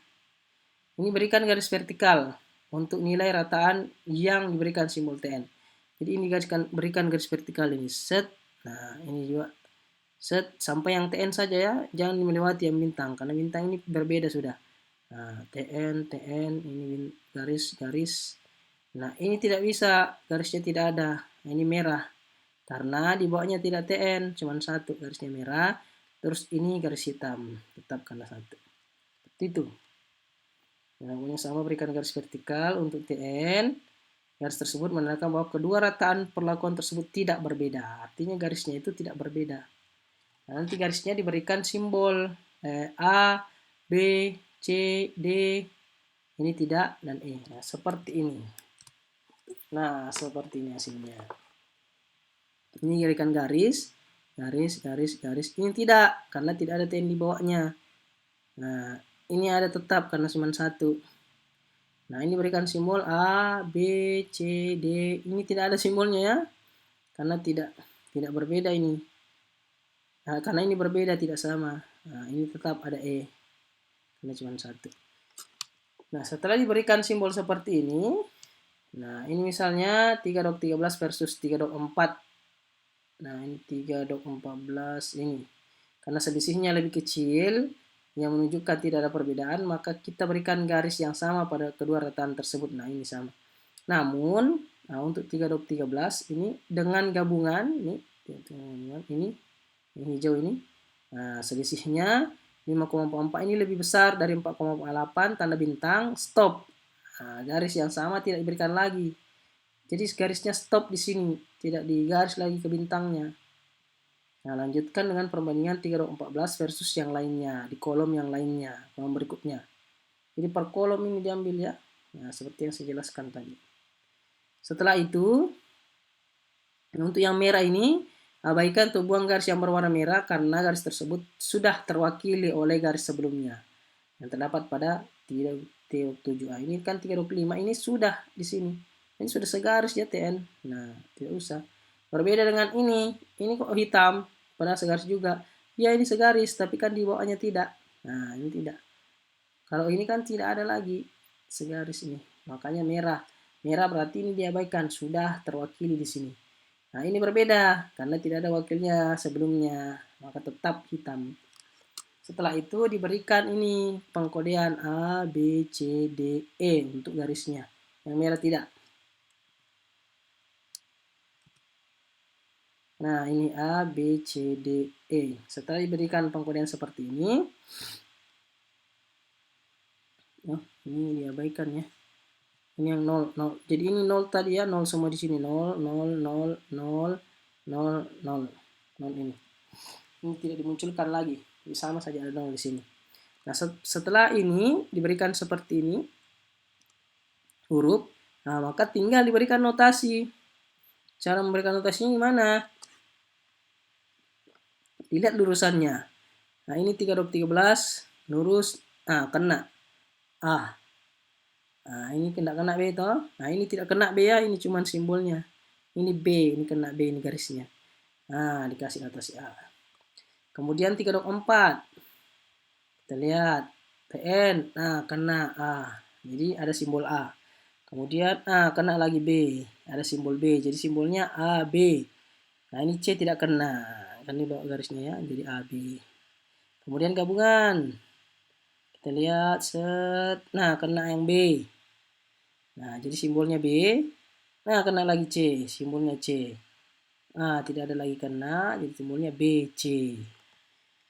ini berikan garis vertikal untuk nilai rataan yang diberikan simbol TN. Jadi ini berikan garis vertikal ini, set. Nah, ini juga set sampai yang TN saja ya, jangan melewati yang bintang karena bintang ini berbeda sudah. Nah, TN, ini garis. Nah, ini tidak bisa, garisnya tidak ada. Nah, ini merah. Karena di bawahnya tidak TN, cuma satu garisnya merah. Terus ini garis hitam, tetap karena satu. Seperti itu. Nah, yang sama berikan garis vertikal untuk TN. Garis tersebut menandakan bahwa kedua rataan perlakuan tersebut tidak berbeda. Artinya garisnya itu tidak berbeda. Nah, nanti garisnya diberikan simbol A, B, C, D. Ini tidak dan E. Nah, seperti ini. Nah, seperti ini hasilnya. Ini berikan garis, garis, garis, garis. Ini tidak, karena tidak ada TN di bawahnya. Nah, ini ada tetap karena cuma satu. Nah, ini berikan simbol A, B, C, D. Ini tidak ada simbolnya ya, karena tidak berbeda ini. Nah, karena ini berbeda, tidak sama. Nah, ini tetap ada E, karena cuma satu. Nah, setelah diberikan simbol seperti ini, nah ini misalnya 3/13 versus 3/4. Nah, ini 3/14 ini. Karena selisihnya lebih kecil, yang menunjukkan tidak ada perbedaan, maka kita berikan garis yang sama pada kedua rataan tersebut. Nah, ini sama. Namun, nah untuk 3/13 ini dengan gabungan, ini hijau ini, nah selisihnya 5,44 ini lebih besar dari 4,8, tanda bintang, stop. Nah, garis yang sama tidak diberikan lagi. Jadi garisnya stop di sini, tidak digaris lagi ke bintangnya. Nah, lanjutkan dengan perbandingan 3/14 versus yang lainnya, di kolom yang lainnya, kolom berikutnya. Jadi per kolom ini diambil ya. Nah, seperti yang saya jelaskan tadi. Setelah itu, untuk yang merah ini, abaikan atau buang garis yang berwarna merah karena garis tersebut sudah terwakili oleh garis sebelumnya yang terdapat pada 3/7A. Ini kan 3/5 ini sudah di sini. Ini sudah segaris ya TN. Nah, tidak usah. Berbeda dengan ini kok hitam, padahal segaris juga. Ya ini segaris, tapi kan di bawahnya tidak. Nah, ini tidak. Kalau ini kan tidak ada lagi segaris ini, makanya merah. Merah berarti ini diabaikan, sudah terwakili di sini. Nah, ini berbeda karena tidak ada wakilnya sebelumnya, maka tetap hitam. Setelah itu diberikan ini pengkodean A, B, C, D, E untuk garisnya. Yang merah tidak. Nah, ini A, B, C, D, E. Setelah diberikan pengkodean seperti ini, oh, ini diabaikan ya. Ini yang 0, 0. Jadi ini 0 tadi ya, 0 semua di sini. 0, 0, 0, 0, 0, 0. 0 ini. Ini tidak dimunculkan lagi. Jadi sama saja ada 0 di sini. Nah, setelah ini diberikan seperti ini huruf, nah maka tinggal diberikan notasi. Cara memberikan notasinya gimana? Dilihat lurusannya. Nah, ini 3/13 lurus, kena A. Nah, ini tidak kena B toh. Nah, ini tidak kena B ya, ini cuma simbolnya. Ini B, ini kena B, ini garisnya. Nah, dikasih notasi A. Kemudian 3/4. Kita lihat PN, nah kena A. Jadi ada simbol A. Kemudian kena lagi B, ada simbol B. Jadi simbolnya A, B. Nah, ini C tidak kena. Kan ini bawa garisnya ya, jadi A, B. Kemudian gabungan. Kita lihat set. Nah, kena yang B. Nah, jadi simbolnya B. Nah, kena lagi C, simbolnya C. Nah, tidak ada lagi kena, jadi simbolnya B, C.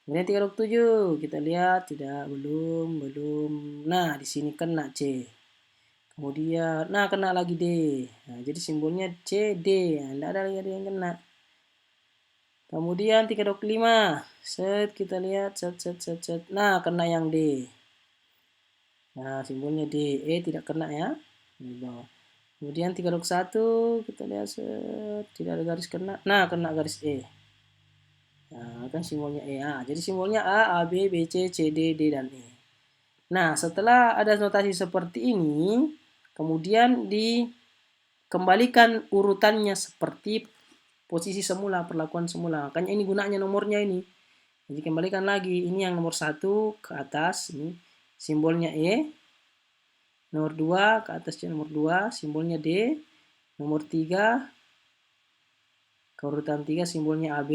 Kemudian 3/7, kita lihat tidak, belum. Nah, di sini kena C. Kemudian, nah kena lagi D. Nah, jadi simbolnya C, D. Nah, tidak ada lagi yang kena. Kemudian 3/5, set kita lihat, set. Nah, kena yang D. Nah, simbolnya D, E tidak kena ya. Di bawah. Kemudian 3/1, kita lihat, set, tidak ada garis kena. Nah, kena garis E. Nah, kan simbolnya E. Nah, jadi simbolnya A, B, B, C, C, D, D, dan E. Nah, setelah ada notasi seperti ini, kemudian dikembalikan urutannya seperti posisi semula, perlakuan semula. Makanya ini gunanya nomornya ini. Jadi kembalikan lagi, ini yang nomor 1 ke atas, ini simbolnya E. Nomor 2 ke atasnya nomor 2, simbolnya D. Nomor 3 ke urutan 3 simbolnya AB.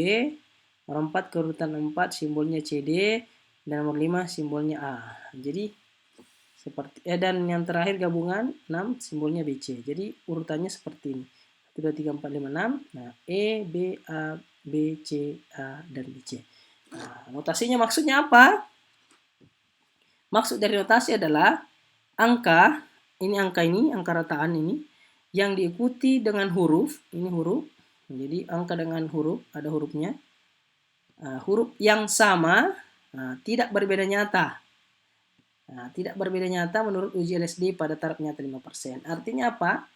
Nomor 4 ke urutan 4 simbolnya CD. Dan nomor 5 simbolnya A. Jadi seperti dan yang terakhir gabungan 6 simbolnya BC. Jadi urutannya seperti ini. 1 2 3 4 5 6. Nah, E, B, A, B, C, A, dan BC. Nah, notasinya maksudnya apa? Maksud dari notasi adalah angka angka rataan ini yang diikuti dengan huruf, ini huruf. Jadi angka dengan huruf, ada hurufnya. Huruf yang sama, tidak berbeda nyata. Nah, tidak berbeda nyata menurut uji LSD pada taraf nyata 5%. Artinya apa?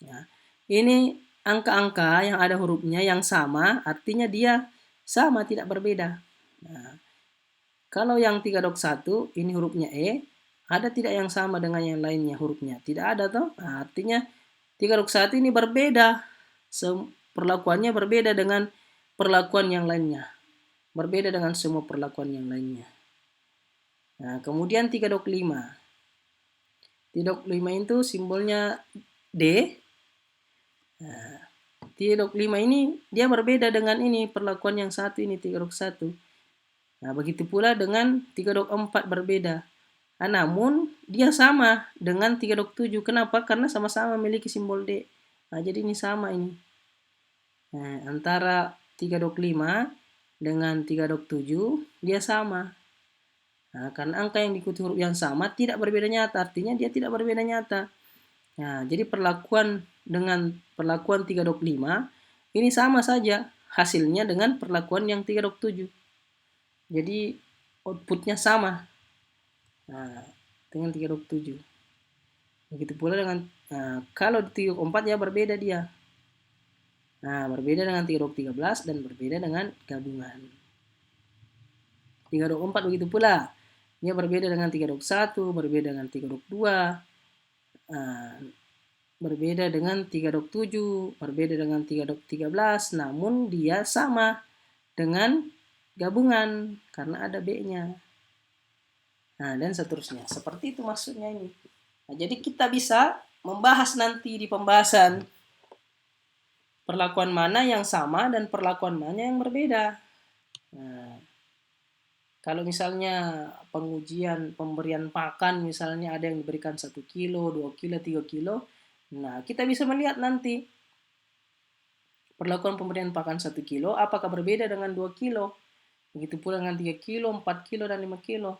Nah, ini angka-angka yang ada hurufnya yang sama, artinya dia sama, tidak berbeda. Nah, kalau yang 3.1 ini hurufnya E, ada tidak yang sama dengan yang lainnya hurufnya? Tidak ada toh? Nah, artinya 3.1 ini berbeda. Perlakuannya berbeda dengan perlakuan yang lainnya. Berbeda dengan semua perlakuan yang lainnya. Nah, kemudian 3.5. 3.5 itu simbolnya D. Nah, 3.5 ini dia berbeda dengan ini perlakuan yang satu ini 3.1. Nah, begitu pula dengan 3.4 berbeda. Nah, namun dia sama dengan 3.7. Kenapa? Karena sama-sama memiliki simbol D. Nah, jadi ini sama ini. Nah, antara 3.5 dengan 3.7 dia sama. Nah, karena angka yang diikuti huruf yang sama tidak berbeda nyata, artinya dia tidak berbeda nyata. Nah, jadi perlakuan dengan perlakuan 3.5 ini sama saja hasilnya dengan perlakuan yang 3.7. Jadi outputnya sama. Nah, dengan 3.7. Begitu pula dengan kalau 3.4 ya berbeda dia. Nah, berbeda dengan 3.13 dan berbeda dengan gabungan. 3.4 begitu pula. Dia berbeda dengan 3.1, berbeda dengan 3.2, berbeda dengan 3.7, berbeda dengan 3.13, namun dia sama dengan gabungan karena ada B-nya. Nah, dan seterusnya. Seperti itu maksudnya ini. Nah, jadi kita bisa membahas nanti di pembahasan perlakuan mana yang sama dan perlakuan mana yang berbeda. Nah, kalau misalnya pengujian pemberian pakan, misalnya ada yang diberikan 1 kilo, 2 kilo, 3 kilo, nah kita bisa melihat nanti perlakuan pemberian pakan 1 kilo apakah berbeda dengan 2 kilo. Begitu pula dengan 3 kilo, 4 kilo, dan 5 kilo.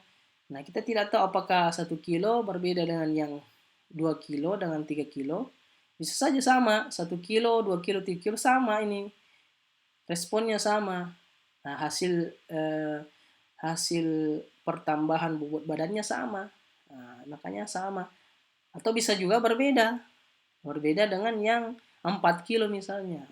Nah, kita tidak tahu apakah 1 kilo berbeda dengan yang 2 kilo dengan 3 kilo. Bisa saja sama, 1 kilo, 2 kilo, 3 kilo sama ini. Responnya sama. Nah, hasil pertambahan bobot badannya sama. Nah, makanya sama. Atau bisa juga berbeda. Berbeda dengan yang 4 kilo misalnya.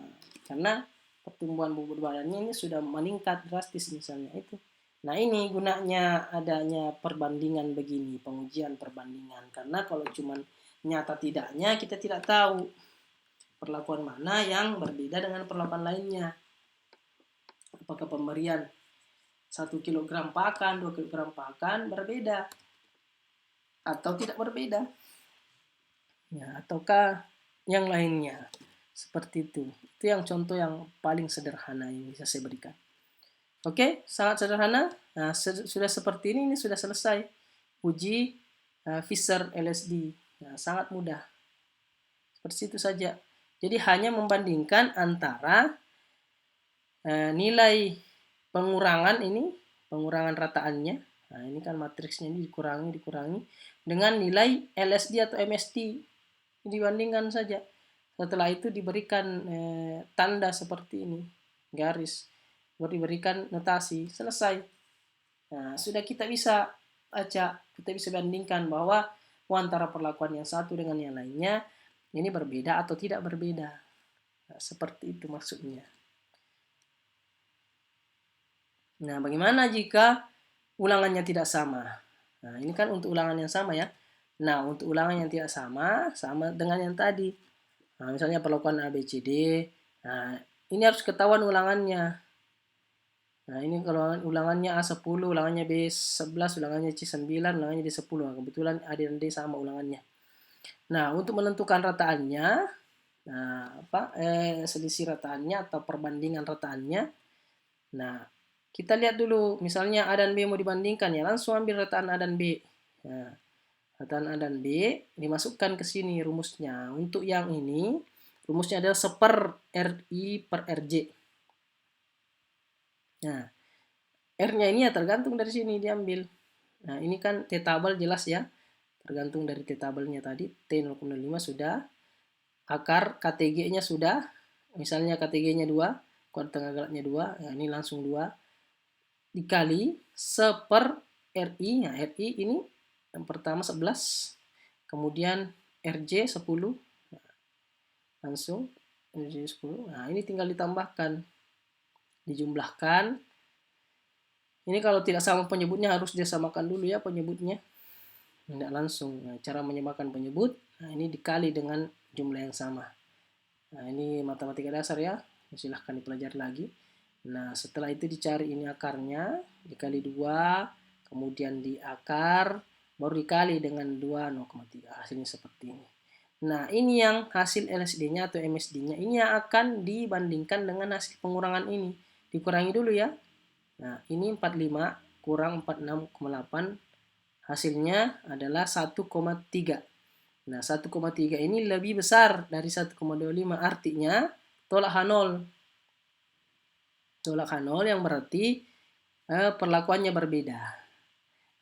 Karena pertumbuhan bobot badannya ini sudah meningkat drastis misalnya itu. Nah, ini gunanya adanya perbandingan begini, pengujian perbandingan. Karena kalau cuma nyata tidaknya kita tidak tahu perlakuan mana yang berbeda dengan perlakuan lainnya. Apakah pemberian 1 kilogram pakan, 2 kilogram pakan berbeda atau tidak berbeda. Ya, ataukah yang lainnya. Seperti itu. Itu yang contoh yang paling sederhana yang bisa saya berikan. Oke, sangat sederhana. Nah, sudah seperti ini sudah selesai uji Fisher LSD. Nah, sangat mudah. Seperti itu saja. Jadi hanya membandingkan antara nilai pengurangan ini, pengurangan rataannya. Nah, ini kan matriksnya ini dikurangi dengan nilai LSD atau MSD. Dibandingkan saja. Setelah itu diberikan tanda seperti ini, garis, diberikan notasi, selesai. Nah, sudah kita bisa baca, kita bisa bandingkan bahwa antara perlakuan yang satu dengan yang lainnya ini berbeda atau tidak berbeda. Nah, seperti itu maksudnya. Nah, bagaimana jika ulangannya tidak sama? Nah, ini kan untuk ulangan yang sama ya. Nah, untuk ulangan yang tidak sama, sama dengan yang tadi. Nah, misalnya perlakuan A, B, C, D. Nah, ini harus ketahuan ulangannya. Nah, ini kalau ulangannya A10, ulangannya B11, ulangannya C9, ulangannya D10. Nah, kebetulan A dan D sama ulangannya. Nah, untuk menentukan rataannya, nah, selisih rataannya atau perbandingan rataannya. Nah, kita lihat dulu, misalnya A dan B mau dibandingkan ya, langsung ambil rataan A dan B. Nah, rataan A dan B dimasukkan ke sini rumusnya. Untuk yang ini, rumusnya adalah 1/RI per RJ. Nah, R-nya ini ya tergantung dari sini diambil. Nah, ini kan T-tabel jelas ya. Tergantung dari T-tabelnya tadi. T0,5 sudah. Akar KTG-nya sudah. Misalnya KTG-nya 2. Kuadrat tengah galaknya 2. Nah, ini langsung 2. Dikali 1/RI. Nah, RI ini yang pertama 11. Kemudian RJ 10. Nah, langsung 10. Nah, ini tinggal ditambahkan, dijumlahkan. Ini kalau tidak sama penyebutnya harus disamakan dulu ya penyebutnya. Tidak langsung. Nah, cara menyamakan penyebut, nah ini dikali dengan jumlah yang sama. Nah, ini matematika dasar ya. Silahkan dipelajari lagi. Nah, setelah itu dicari ini akarnya, dikali 2, kemudian diakar, baru dikali dengan 2, 0,3. Hasilnya seperti ini. Nah, ini yang hasil LSD-nya atau MSD-nya. Ini yang akan dibandingkan dengan hasil pengurangan ini. Dikurangi dulu ya. Nah, ini 45 kurang 46,8. Hasilnya adalah 1,3. Nah, 1,3 ini lebih besar dari 1,25. Artinya, tolak H0. Tolak H0 yang berarti perlakuannya berbeda.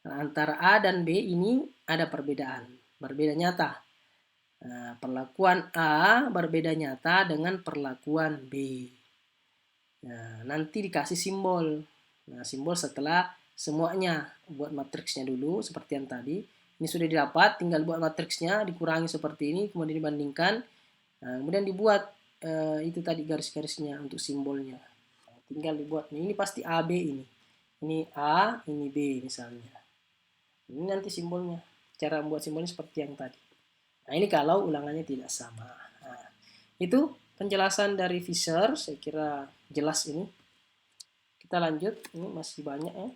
Nah, antara A dan B ini ada perbedaan. Berbeda nyata. Nah, perlakuan A berbeda nyata dengan perlakuan B. Nah, nanti dikasih simbol. Nah, simbol setelah semuanya. Buat matriksnya dulu seperti yang tadi. Ini sudah didapat, tinggal buat matriksnya, dikurangi seperti ini, kemudian dibandingkan. Nah, kemudian dibuat itu tadi garis-garisnya untuk simbolnya. Nah, tinggal dibuat. Ini pasti AB ini. Ini A, ini B misalnya. Ini nanti simbolnya. Cara membuat simbolnya seperti yang tadi. Nah, ini kalau ulangannya tidak sama. Nah, itu penjelasan dari Fisher. Saya kira jelas ini. Kita lanjut, ini masih banyak ya.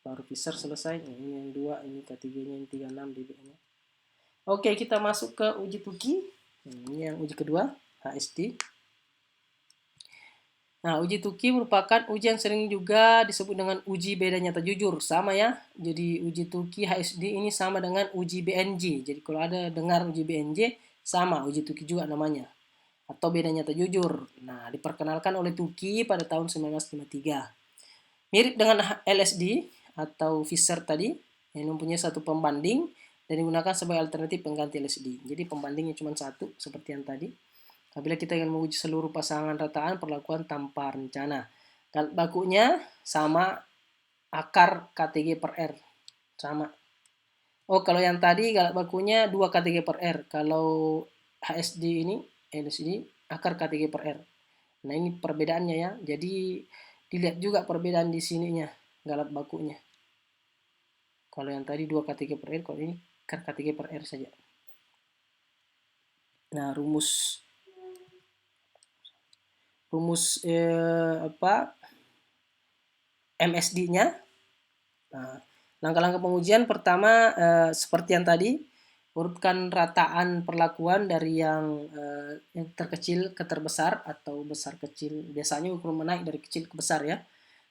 Baru Fisher selesai. Ini yang 2, ini K3-nya, ini 36 dB-nya. Oke, kita masuk ke uji Tukey. Ini yang uji kedua, HSD. Nah, uji Tukey merupakan uji yang sering juga disebut dengan uji beda nyata jujur. Sama ya. Jadi uji Tukey HSD ini sama dengan uji BNJ. Jadi kalau ada dengar uji BNJ, sama uji Tukey juga namanya. Atau beda nyata jujur. Nah, diperkenalkan oleh Tukey pada tahun 1953. Mirip dengan LSD atau Fisher tadi, yang mempunyai satu pembanding dan digunakan sebagai alternatif pengganti LSD. Jadi pembandingnya cuma satu, seperti yang tadi. Apabila kita ingin menguji seluruh pasangan rataan perlakuan tanpa rencana. Galat bakunya sama akar KTG per R. Sama. Oh, kalau yang tadi galat bakunya 2 KTG per R. Kalau HSD ini, LSD, akar KTG per R. Nah, ini perbedaannya ya. Jadi, dilihat juga perbedaan di sininya, galat bakunya. Kalau yang tadi 2 KTG per R, kalau ini kan KTG per R saja. Nah, rumus MSD-nya. Nah, langkah-langkah pengujian pertama seperti yang tadi, urutkan rataan perlakuan dari yang terkecil ke terbesar atau besar kecil. Biasanya ukuran menaik dari kecil ke besar ya.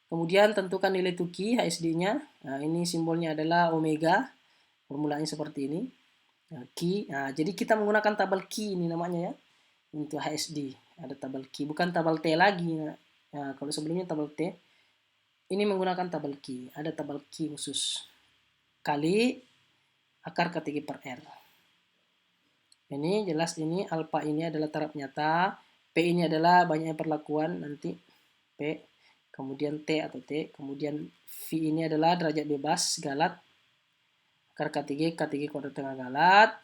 Kemudian tentukan nilai Tukey HSD-nya. Nah, ini simbolnya adalah omega. Formulanya seperti ini. Nah, Key. Nah, jadi kita menggunakan tabel Key ini namanya ya. Untuk HSD. Ada tabel Key. Bukan tabel T lagi. Nah, kalau sebelumnya tabel T. Ini menggunakan tabel Key. Ada tabel Key khusus. Kali akar KTG per R. Ini jelas ini alfa ini adalah taraf nyata. P ini adalah banyaknya perlakuan nanti. P. Kemudian T atau T. Kemudian V ini adalah derajat bebas galat. Akar KTG kuadrat tengah galat.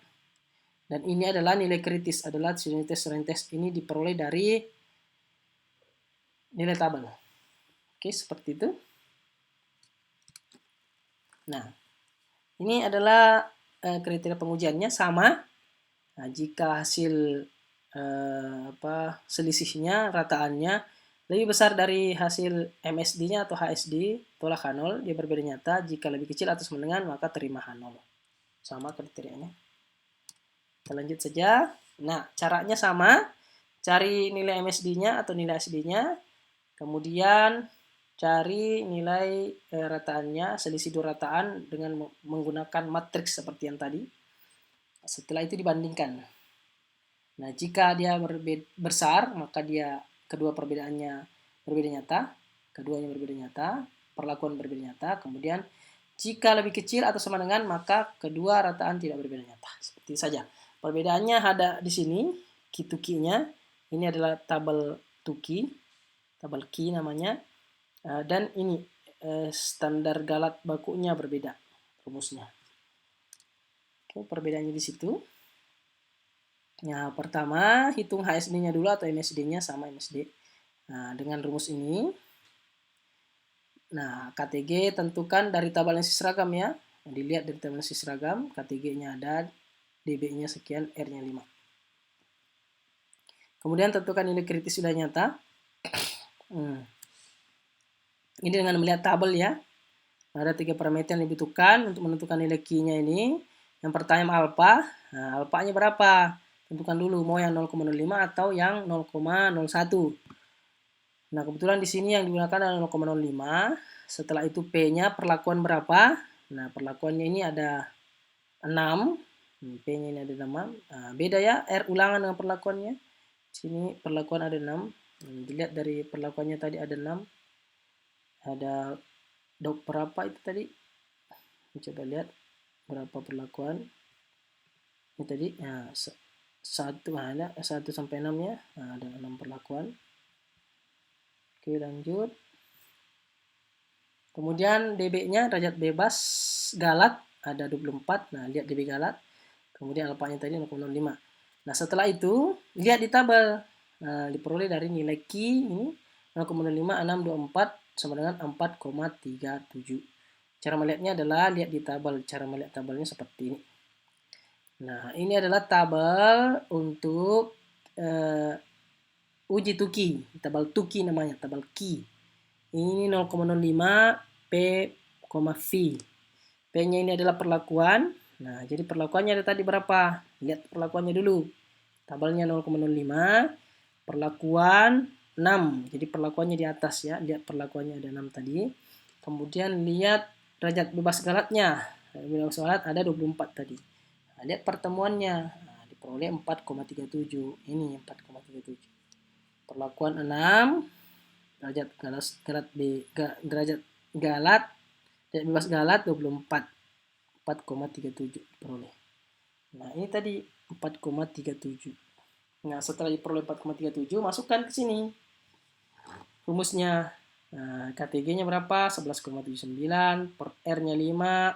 Dan ini adalah nilai kritis. Adalah serintes ini diperoleh dari nilai tabel. Oke, seperti itu. Nah, ini adalah kriteria pengujiannya sama. Nah, jika hasil selisihnya, rataannya lebih besar dari hasil MSD-nya atau HSD, tolak H0, dia berbeda nyata. Jika lebih kecil atau sama dengan, maka terima H0. Sama kriterianya. Kita lanjut saja. Nah, caranya sama. Cari nilai MSD-nya atau nilai SD-nya. Kemudian cari nilai rataannya, selisih dua rataan dengan menggunakan matriks seperti yang tadi. Setelah itu dibandingkan. Nah, jika dia besar, maka dia kedua perbedaannya berbeda nyata. Keduanya berbeda nyata. Perlakuan berbeda nyata. Kemudian jika lebih kecil atau sama dengan, maka kedua rataan tidak berbeda nyata. Seperti saja. Perbedaannya ada di sini. Key Tukey-nya. Ini adalah tabel Tukey. Tabel Key namanya. Dan ini standar galat bakunya berbeda rumusnya. Oke, perbedaannya di situ. Nah, pertama hitung HSD-nya dulu atau MSD-nya sama MSD. Nah, dengan rumus ini, nah KTG tentukan dari tabel analisis seragam ya. Nah, dilihat dari tabel analisis seragam, KTG-nya ada, DB-nya sekian, R-nya 5. Kemudian tentukan nilai kritis sudah nyata. Ini dengan melihat tabel ya. Ada 3 parameter yang dibutuhkan untuk menentukan nilai Q-nya ini. Yang pertama alfa. Nah, alfanya berapa? Tentukan dulu mau yang 0,05 atau yang 0,01. Nah, kebetulan di sini yang digunakan adalah 0,05. Setelah itu P-nya perlakuan berapa? Nah, perlakuannya ini ada 6. P-nya ini ada 6. Nah, beda ya, R ulangan dengan perlakuannya. Sini perlakuan ada 6. Dilihat dari perlakuannya tadi ada 6. Ada berapa itu tadi? Coba lihat berapa perlakuan. Ini tadi nah, 1 sampai 6 ya. Nah, ada 6 perlakuan. Oke, lanjut. Kemudian dB-nya derajat bebas galat ada 24. Nah, lihat dB galat. Kemudian alfanya tadi 0,05. Nah, setelah itu lihat di tabel. Nah, diperoleh dari nilai Q ini 0,05624 sama dengan 4,37. Cara melihatnya adalah lihat di tabel. Cara melihat tabelnya seperti ini. Nah, ini adalah tabel untuk uji Tuki. Tabel Tuki namanya, tabel Q. Ini 0,05 P, V. P-nya ini adalah perlakuan. Nah, jadi perlakuannya ada tadi berapa? Lihat perlakuannya dulu. Tabelnya 0,05, perlakuan 6. Jadi perlakuannya di atas ya. Lihat perlakuannya ada 6 tadi. Kemudian lihat derajat bebas galatnya. Derajat bebas galat ada 24 tadi. Nah, lihat pertemuannya. Nah, diperoleh 4,37. Ini 4,37. Perlakuan 6. Derajat galat bebas galat 24. 4,37 diperoleh. Nah, ini tadi 4,37. Nah, setelah diperoleh 4,37, masukkan ke sini rumusnya. Nah, KTG-nya berapa? 11,79 per R-nya 5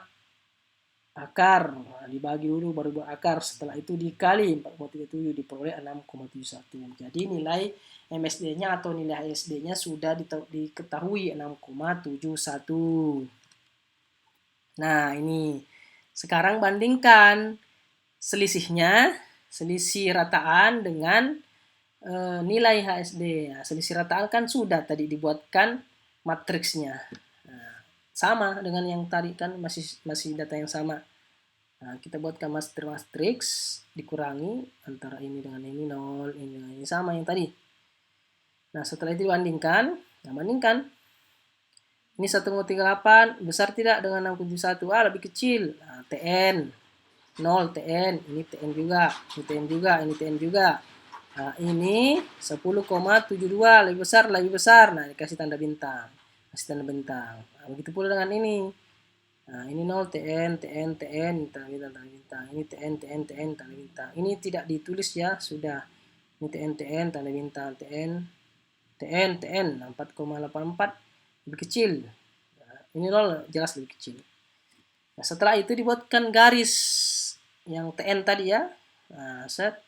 akar. Nah, dibagi dulu baru buat akar. Setelah itu dikali 4,37 diperoleh 6,71. Jadi nilai MSD-nya atau nilai HSD-nya sudah diketahui 6,71. Nah, ini. Sekarang bandingkan selisihnya, selisih rataan dengan nilai HSD. Nah, selisih rataan kan sudah tadi dibuatkan matriksnya. Nah, sama dengan yang tadi kan masih data yang sama. Nah, kita buatkan matriks dikurangi antara ini dengan ini 0, ini dengan ini sama yang tadi. Nah, setelah itu dibandingkan, bandingkan. Ini 1,38 besar tidak dengan 6,71? lebih kecil. Nah, TN 0 TN, ini TN juga, ini TN juga, ini TN juga. Nah, ini 10,72 lebih besar. Nah, dikasih tanda bintang. Kasih tanda bintang. Nah, begitu pula dengan ini. Nah, ini 0 TN, TN, TN, tanda bintang. Ini TN, TN, TN, tanda bintang. Ini tidak ditulis ya, sudah. Ini TN, TN, tanda bintang. TN, TN, TN, 4,84 lebih kecil. Nah, ini 0 jelas lebih kecil. Nah, setelah itu dibuatkan garis yang TN tadi ya. Nah, set.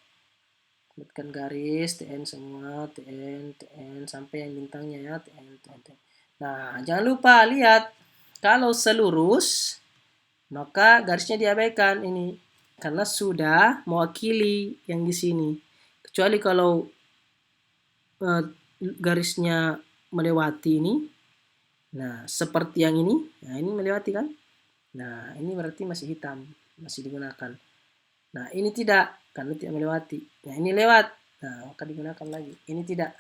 Buatkan garis TN semua, TN, TN sampai yang bintangnya ya, TN, TN, TN. Nah, jangan lupa lihat kalau selurus maka garisnya diabaikan ini karena sudah mewakili yang di sini. Kecuali kalau garisnya melewati ini. Nah, seperti yang ini. Nah, ini melewati kan? Nah, ini berarti masih hitam, masih digunakan. Nah, ini tidak, karena tidak melewati. Nah, ini lewat. Nah, maka digunakan lagi. Ini tidak.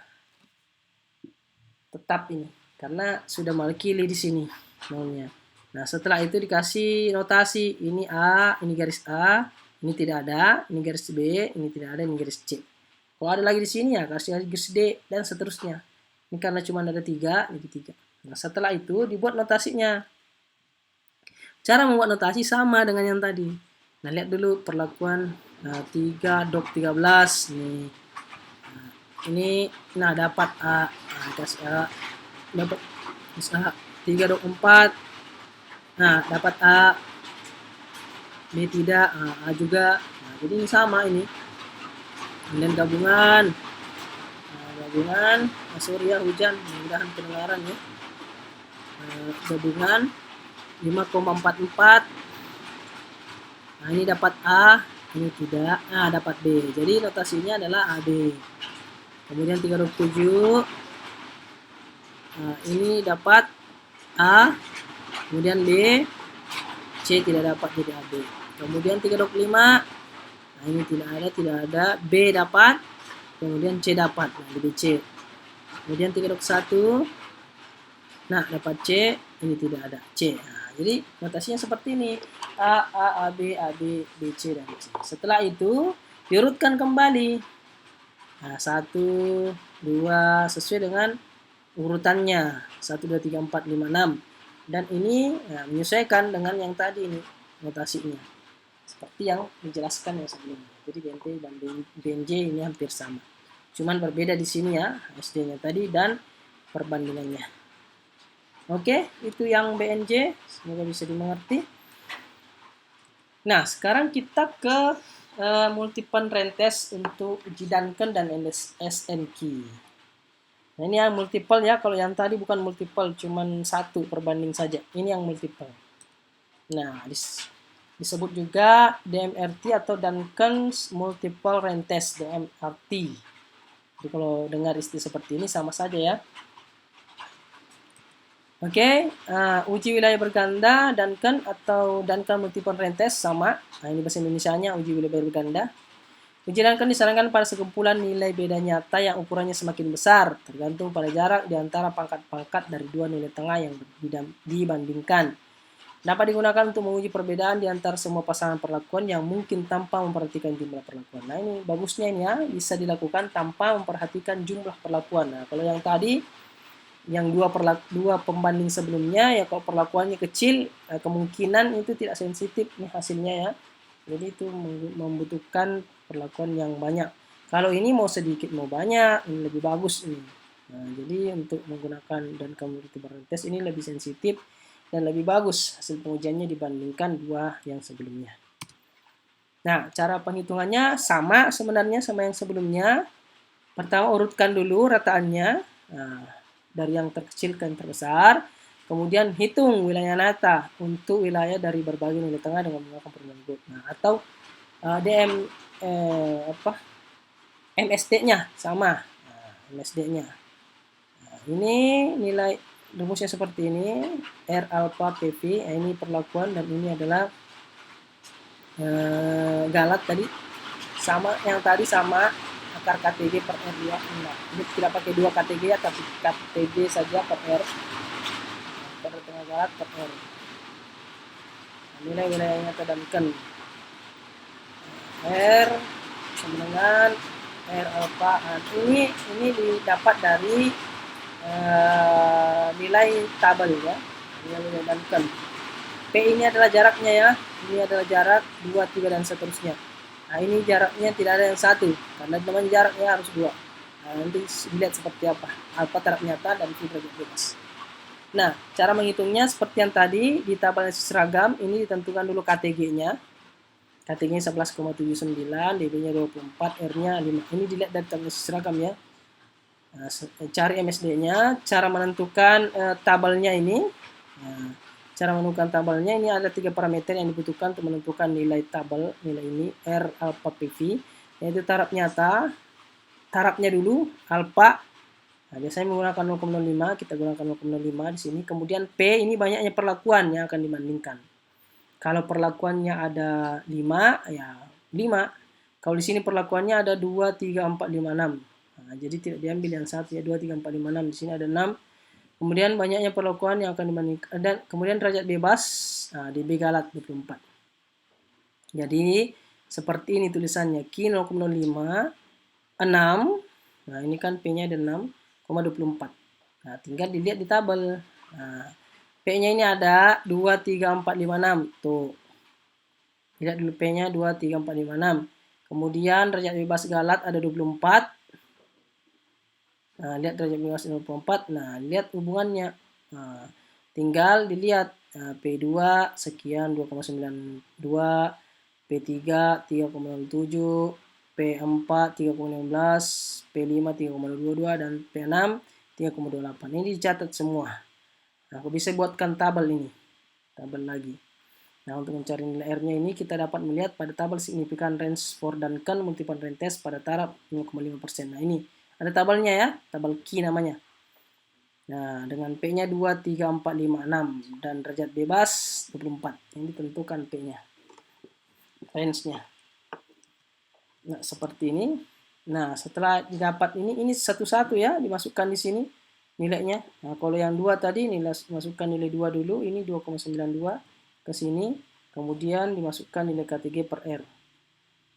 Tetap ini. Karena sudah mewakili di sini. Nolnya. Nah, setelah itu dikasih notasi. Ini A, ini garis A. Ini tidak ada. Ini garis B. Ini tidak ada. Ini garis C. Kalau ada lagi di sini ya, kasih garis D. Dan seterusnya. Ini karena cuma ada 3, jadi 3. Nah, setelah itu dibuat notasinya. Cara membuat notasi sama dengan yang tadi. Nah, lihat dulu perlakuan 3 dok 13 nih. Ini nah dapat A, kasih A, dapat A 3 dok 4. Nah, dapat A, B tidak, A juga. Nah, jadi ini sama ini. Kemudian gabungan. Nah, gabungan, sorry ya hujan, mudah-mudahan kedengaran ya. Gabungan 5,44. Nah, ini dapat A, ini tidak. Nah, dapat B. Jadi notasinya adalah AB. Kemudian 327. Nah, ini dapat A, kemudian B, C tidak dapat, jadi AB. Kemudian 325. Nah, ini tidak ada. B dapat, kemudian C dapat. Nah, jadi C. Kemudian 321. Nah, dapat C, ini tidak ada C. Nah, jadi notasinya seperti ini. A, B, B, C, dan C. Setelah itu, diurutkan kembali. Nah, 1, 2, sesuai dengan urutannya. 1, 2, 3, 4, 5, 6. Dan ini menyesuaikan dengan yang tadi ini, notasinya. Seperti yang dijelaskan yang sebelumnya. Jadi BNT dan BNJ ini hampir sama. Cuman berbeda di sini ya, SD-nya tadi dan perbandingannya. Oke, itu yang BNJ. Semoga bisa dimengerti. Nah, sekarang kita ke multiple rentest untuk uji Duncan dan SNQ. Nah, ini yang multiple ya. Kalau yang tadi bukan multiple, cuman satu perbanding saja. Ini yang multiple. Nah, disebut juga DMRT atau Duncan's Multiple Rentest, DMRT. Jadi kalau dengar istilah seperti ini sama saja ya. Oke, uji wilayah berganda Duncan atau Duncan Multiple Rentest sama. Nah, ini bahasa Indonesianya uji wilayah berganda. Uji Duncan disarankan pada sekumpulan nilai beda nyata yang ukurannya semakin besar, tergantung pada jarak di antara pangkat-pangkat dari dua nilai tengah yang dibandingkan. Dapat digunakan untuk menguji perbedaan di antara semua pasangan perlakuan yang mungkin tanpa memperhatikan jumlah perlakuan. Nah, ini bagusnya ini ya, bisa dilakukan tanpa memperhatikan jumlah perlakuan. Nah, kalau yang tadi yang dua pembanding sebelumnya ya, kalau perlakuannya kecil kemungkinan itu tidak sensitif nih hasilnya ya, jadi itu membutuhkan perlakuan yang banyak. Kalau ini mau sedikit mau banyak, ini lebih bagus ini. Nah, jadi untuk menggunakan dan multiple rentest ini lebih sensitif dan lebih bagus hasil pengujiannya dibandingkan dua yang sebelumnya. Nah, cara penghitungannya sama sebenarnya sama yang sebelumnya. Pertama urutkan dulu rataannya. Nah, dari yang terkecil ke yang terbesar, kemudian hitung wilayah nyata untuk wilayah dari berbagai nilai tengah dengan menggunakan perubahan grup. Nah, atau MSD-nya sama. Nah, MSD-nya. Nah, ini nilai rumusnya seperti ini, R alpha PV. Nah, ini perlakuan dan ini adalah galat tadi. Sama yang tadi sama akar KTG per R ya. Nah, ini tidak pakai 2 KTG ya, tapi KTG saja per R. Pada tengah galat per R. Nah, nilai wilayahnya terdamkan. R sama dengan R alpha. Nah, ini didapat dari nilai tabel ya. Nilai Duncan. P ini adalah jaraknya ya. Ini adalah jarak 2, 3 dan seterusnya. Nah, ini jaraknya tidak ada yang satu, karena teman jaraknya harus 2. Nah, nanti dilihat seperti apa. Alpha taraf nyata dan V derajat bebas. Nah, cara menghitungnya seperti yang tadi, di tabel yang seragam, ini ditentukan dulu KTG-nya. KTG-nya 11,79, DB-nya 24, R-nya 5. Ini dilihat dari tabel seragam ya. Nah, cari MSD-nya, cara menentukan tabelnya ini. Nah, cara menentukan tabelnya ini ada 3 parameter yang dibutuhkan untuk menentukan nilai tabel, nilai ini R alpha PV, yaitu taraf nyata, tarafnya dulu alpha. Nah, biasanya menggunakan 0,05, kita gunakan 0,05 di sini. Kemudian P ini banyaknya perlakuan yang akan dibandingkan. Kalau perlakuannya ada 5 ya 5. Kalau di sini perlakuannya ada 2, 3, 4, 5, 6. Nah, jadi tidak diambil yang satu ya, 2, 3, 4, 5, 6. Di sini ada 6. Kemudian banyaknya perlakuan yang akan dibandingkan. Dan kemudian derajat bebas, nah, DB galat 24. Jadi seperti ini tulisannya, Q 0,05, 6. Nah, ini kan P-nya ada 6,24. Nah, tinggal dilihat di tabel. Nah, P-nya ini ada 2, 3, 4, 5, 6. Tuh. Lihat dulu P-nya 2, 3, 4, 5, 6. Kemudian derajat bebas galat ada 24. Nah, lihat derajat bebas 24. Nah, lihat hubungannya. Nah, tinggal dilihat P2 sekian 2,92, P3 3,07, P4 3,15, P5 3,22, dan P6 3,28. Ini dicatat semua. Nah, aku bisa buatkan tabel ini. Tabel lagi. Nah, untuk mencari nilai R-nya ini kita dapat melihat pada tabel signifikan range for Duncan multiple range test pada taraf 0,5%. Nah, ini ada tabelnya ya, tabel key namanya. Nah, dengan P-nya 2, 3, 4, 5, 6 dan derajat bebas 24. Ini tentukan P-nya. Range-nya. Nah, seperti ini. Nah, setelah didapat ini satu-satu ya dimasukkan di sini nilainya. Nah, kalau yang 2 tadi masukkan nilai 2 dulu, ini 2,92 ke sini, kemudian dimasukkan nilai KTG per R.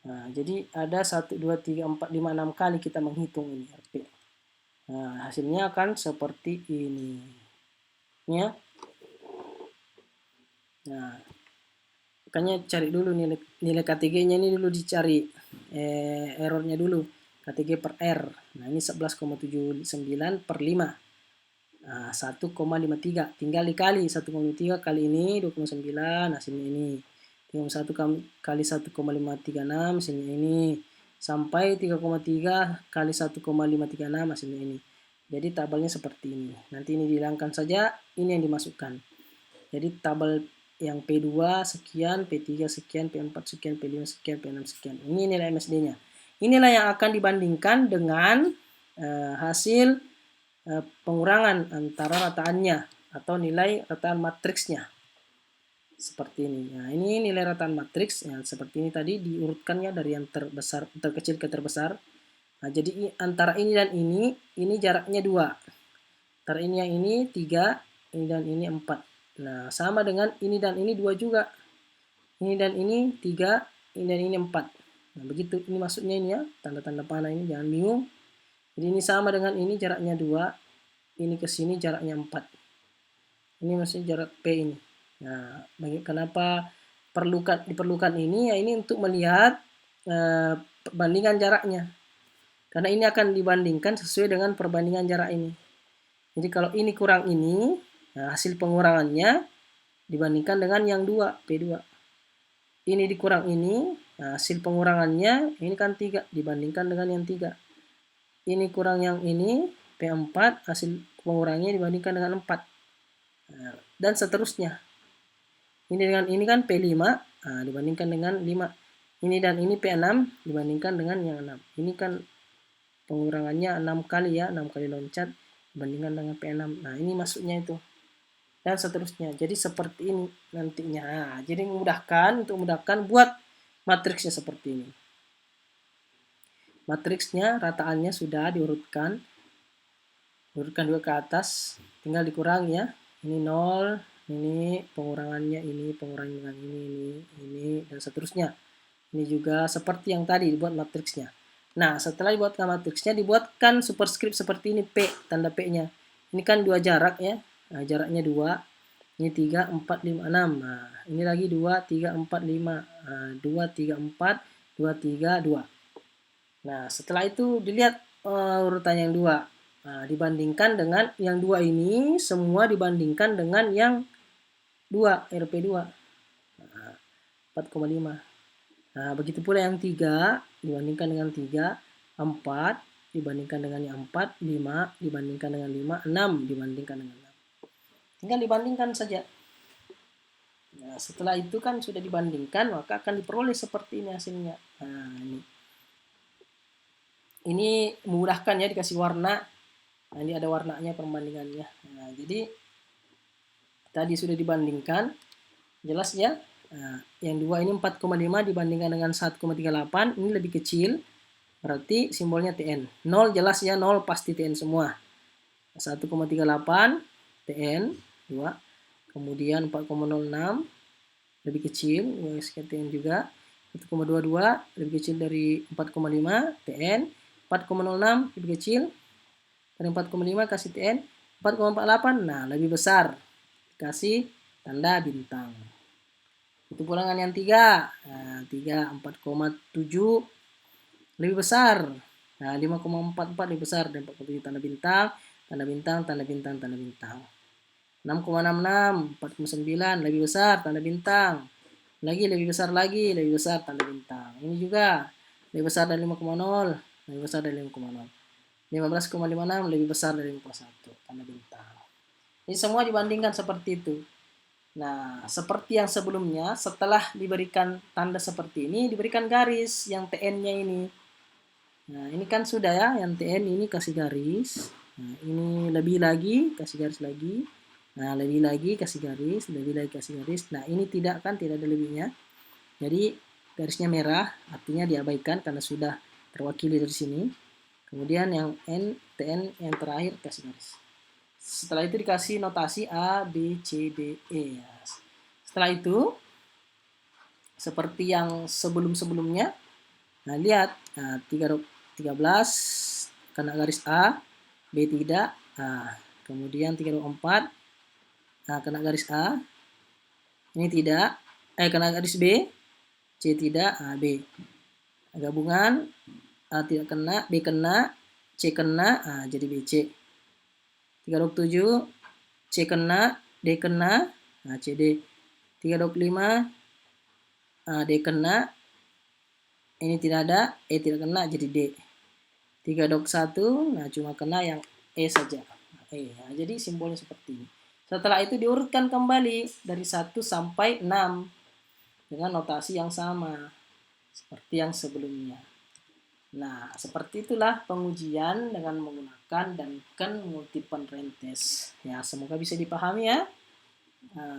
Nah, jadi ada 1 2 3 4 5 6 kali kita menghitung ini RP. Nah, hasilnya akan seperti ini. Ya. Nah, makanya cari dulu nilai KTG-nya ini dulu dicari errornya dulu. KTG per R. Nah, ini 11,79 per 5. Nah, 1,53. Tinggal dikali 1,53 kali ini 2,9 hasilnya ini. 31 kali 1,536 hasilnya ini. Sampai 3,3 kali 1,536 hasilnya ini. Jadi tabelnya seperti ini. Nanti ini dihilangkan saja, ini yang dimasukkan. Jadi tabel yang P2 sekian, P3 sekian, P4 sekian, P5 sekian, P6 sekian. Ini nilai MSD-nya. Inilah yang akan dibandingkan dengan hasil pengurangan antara rataannya atau nilai rataan matriksnya. Seperti ini. Nah, ini nilai rataan matriks. Ya, seperti ini tadi diurutkannya dari yang terkecil ke terbesar. Nah, jadi antara ini dan ini jaraknya 2. Antara ini yang ini 3, ini dan ini 4. Nah, sama dengan ini dan ini 2 juga. Ini dan ini 3, ini dan ini 4. Nah, begitu ini maksudnya ini ya, tanda-tanda panah ini jangan bingung. Jadi ini sama dengan ini jaraknya 2, ini ke sini jaraknya 4. Ini maksudnya jarak P ini. Nah, kenapa diperlukan ini? Ya ini untuk melihat perbandingan jaraknya. Karena ini akan dibandingkan sesuai dengan perbandingan jarak ini. Jadi kalau ini kurang ini, nah hasil pengurangannya dibandingkan dengan yang 2, P2. Ini dikurang ini, nah hasil pengurangannya ini kan 3 dibandingkan dengan yang 3. Ini kurang yang ini, P4, hasil pengurangnya dibandingkan dengan 4. Nah, dan seterusnya. Ini dengan ini kan P5, nah, dibandingkan dengan 5. Ini dan ini P6 dibandingkan dengan yang 6. Ini kan pengurangannya 6 kali ya, 6 kali loncat dibandingkan dengan P6. Nah, ini masuknya itu. Dan seterusnya. Jadi seperti ini nantinya. Nah, jadi untuk memudahkan buat matriksnya seperti ini. Matriksnya rataannya sudah diurutkan. Diurutkan juga ke atas, tinggal dikurangi ya. Ini 0, ini pengurangannya ini, pengurangan dengan ini dan seterusnya. Ini juga seperti yang tadi dibuat matriksnya. Nah, setelah dibuatkan matriksnya, dibuatkan superscript seperti ini P, tanda P-nya. Ini kan 2 jarak ya. Nah, jaraknya 2. Ini 3, 4, 5, 6. Nah, ini lagi 2, 3, 4, 5. Nah, 2, 3, 4, 2, 3, 2. Nah, setelah itu dilihat urutan yang 2. Nah, dibandingkan dengan yang 2 ini, semua dibandingkan dengan yang 2, RP2. Nah, 4,5. Nah, begitu pula yang 3 dibandingkan dengan 3, 4 dibandingkan dengan yang 4, 5 dibandingkan dengan 5, 6 dibandingkan dengan 6. Tinggal dibandingkan saja. Nah, setelah itu kan sudah dibandingkan, maka akan diperoleh seperti ini hasilnya. Nah, ini memudahkan ya, dikasih warna. Nah, ini ada warnanya perbandingannya. Nah, jadi tadi sudah dibandingkan, jelas ya. Nah, yang 2 ini 4,5 dibandingkan dengan 1,38, ini lebih kecil, berarti simbolnya TN. 0 jelas ya, 0 pasti TN semua. 1,38 TN, 2. Kemudian 4,06 lebih kecil, sekian TN juga. 1,22 lebih kecil dari 4,5 TN. 4,06 lebih kecil dari 4,5 kasih TN. 4,48, nah lebih besar, kasih tanda bintang. Itu pulangan yang 3. Nah, 3, 4,7 lebih besar. Nah, 5,44 lebih besar dari 4,7, tanda bintang, tanda bintang, tanda bintang, tanda bintang. 6,66, 4,9 lebih besar, tanda bintang. Lagi lebih besar lagi, lebih besar, tanda bintang. Ini juga lebih besar dari 5,0, lebih besar dari 5,0. 15,56 lebih besar dari 5,1 tanda bintang. Jadi semua dibandingkan seperti itu. Nah, seperti yang sebelumnya, setelah diberikan tanda seperti ini, diberikan garis yang TN-nya ini. Nah, ini kan sudah ya, yang TN ini kasih garis. Nah, ini lebih lagi, kasih garis lagi. Nah, lebih lagi, kasih garis. Lebih lagi, kasih garis. Nah, ini tidak kan, tidak ada lebihnya. Jadi, garisnya merah, artinya diabaikan karena sudah terwakili dari sini. Kemudian yang TN yang terakhir kasih garis. Setelah itu dikasih notasi A, B, C, D, E. Setelah itu, seperti yang sebelum-sebelumnya, nah lihat, nah, 13 kena garis A, B tidak, nah, kemudian 324 nah, kena garis A, ini tidak, kena garis B, C tidak, nah, B. Gabungan, A tidak kena, B kena, C kena, nah, jadi BC. 327, C kena, D kena, nah, CD. 325, D kena, ini tidak ada, E tidak kena, jadi D. 321, nah cuma kena yang E saja. Nah, jadi simbolnya seperti ini. Setelah itu diurutkan kembali dari 1 sampai 6 dengan notasi yang sama seperti yang sebelumnya. Nah, seperti itulah pengujian dengan menggunakan Duncan Multiple Range Test. Ya, semoga bisa dipahami ya.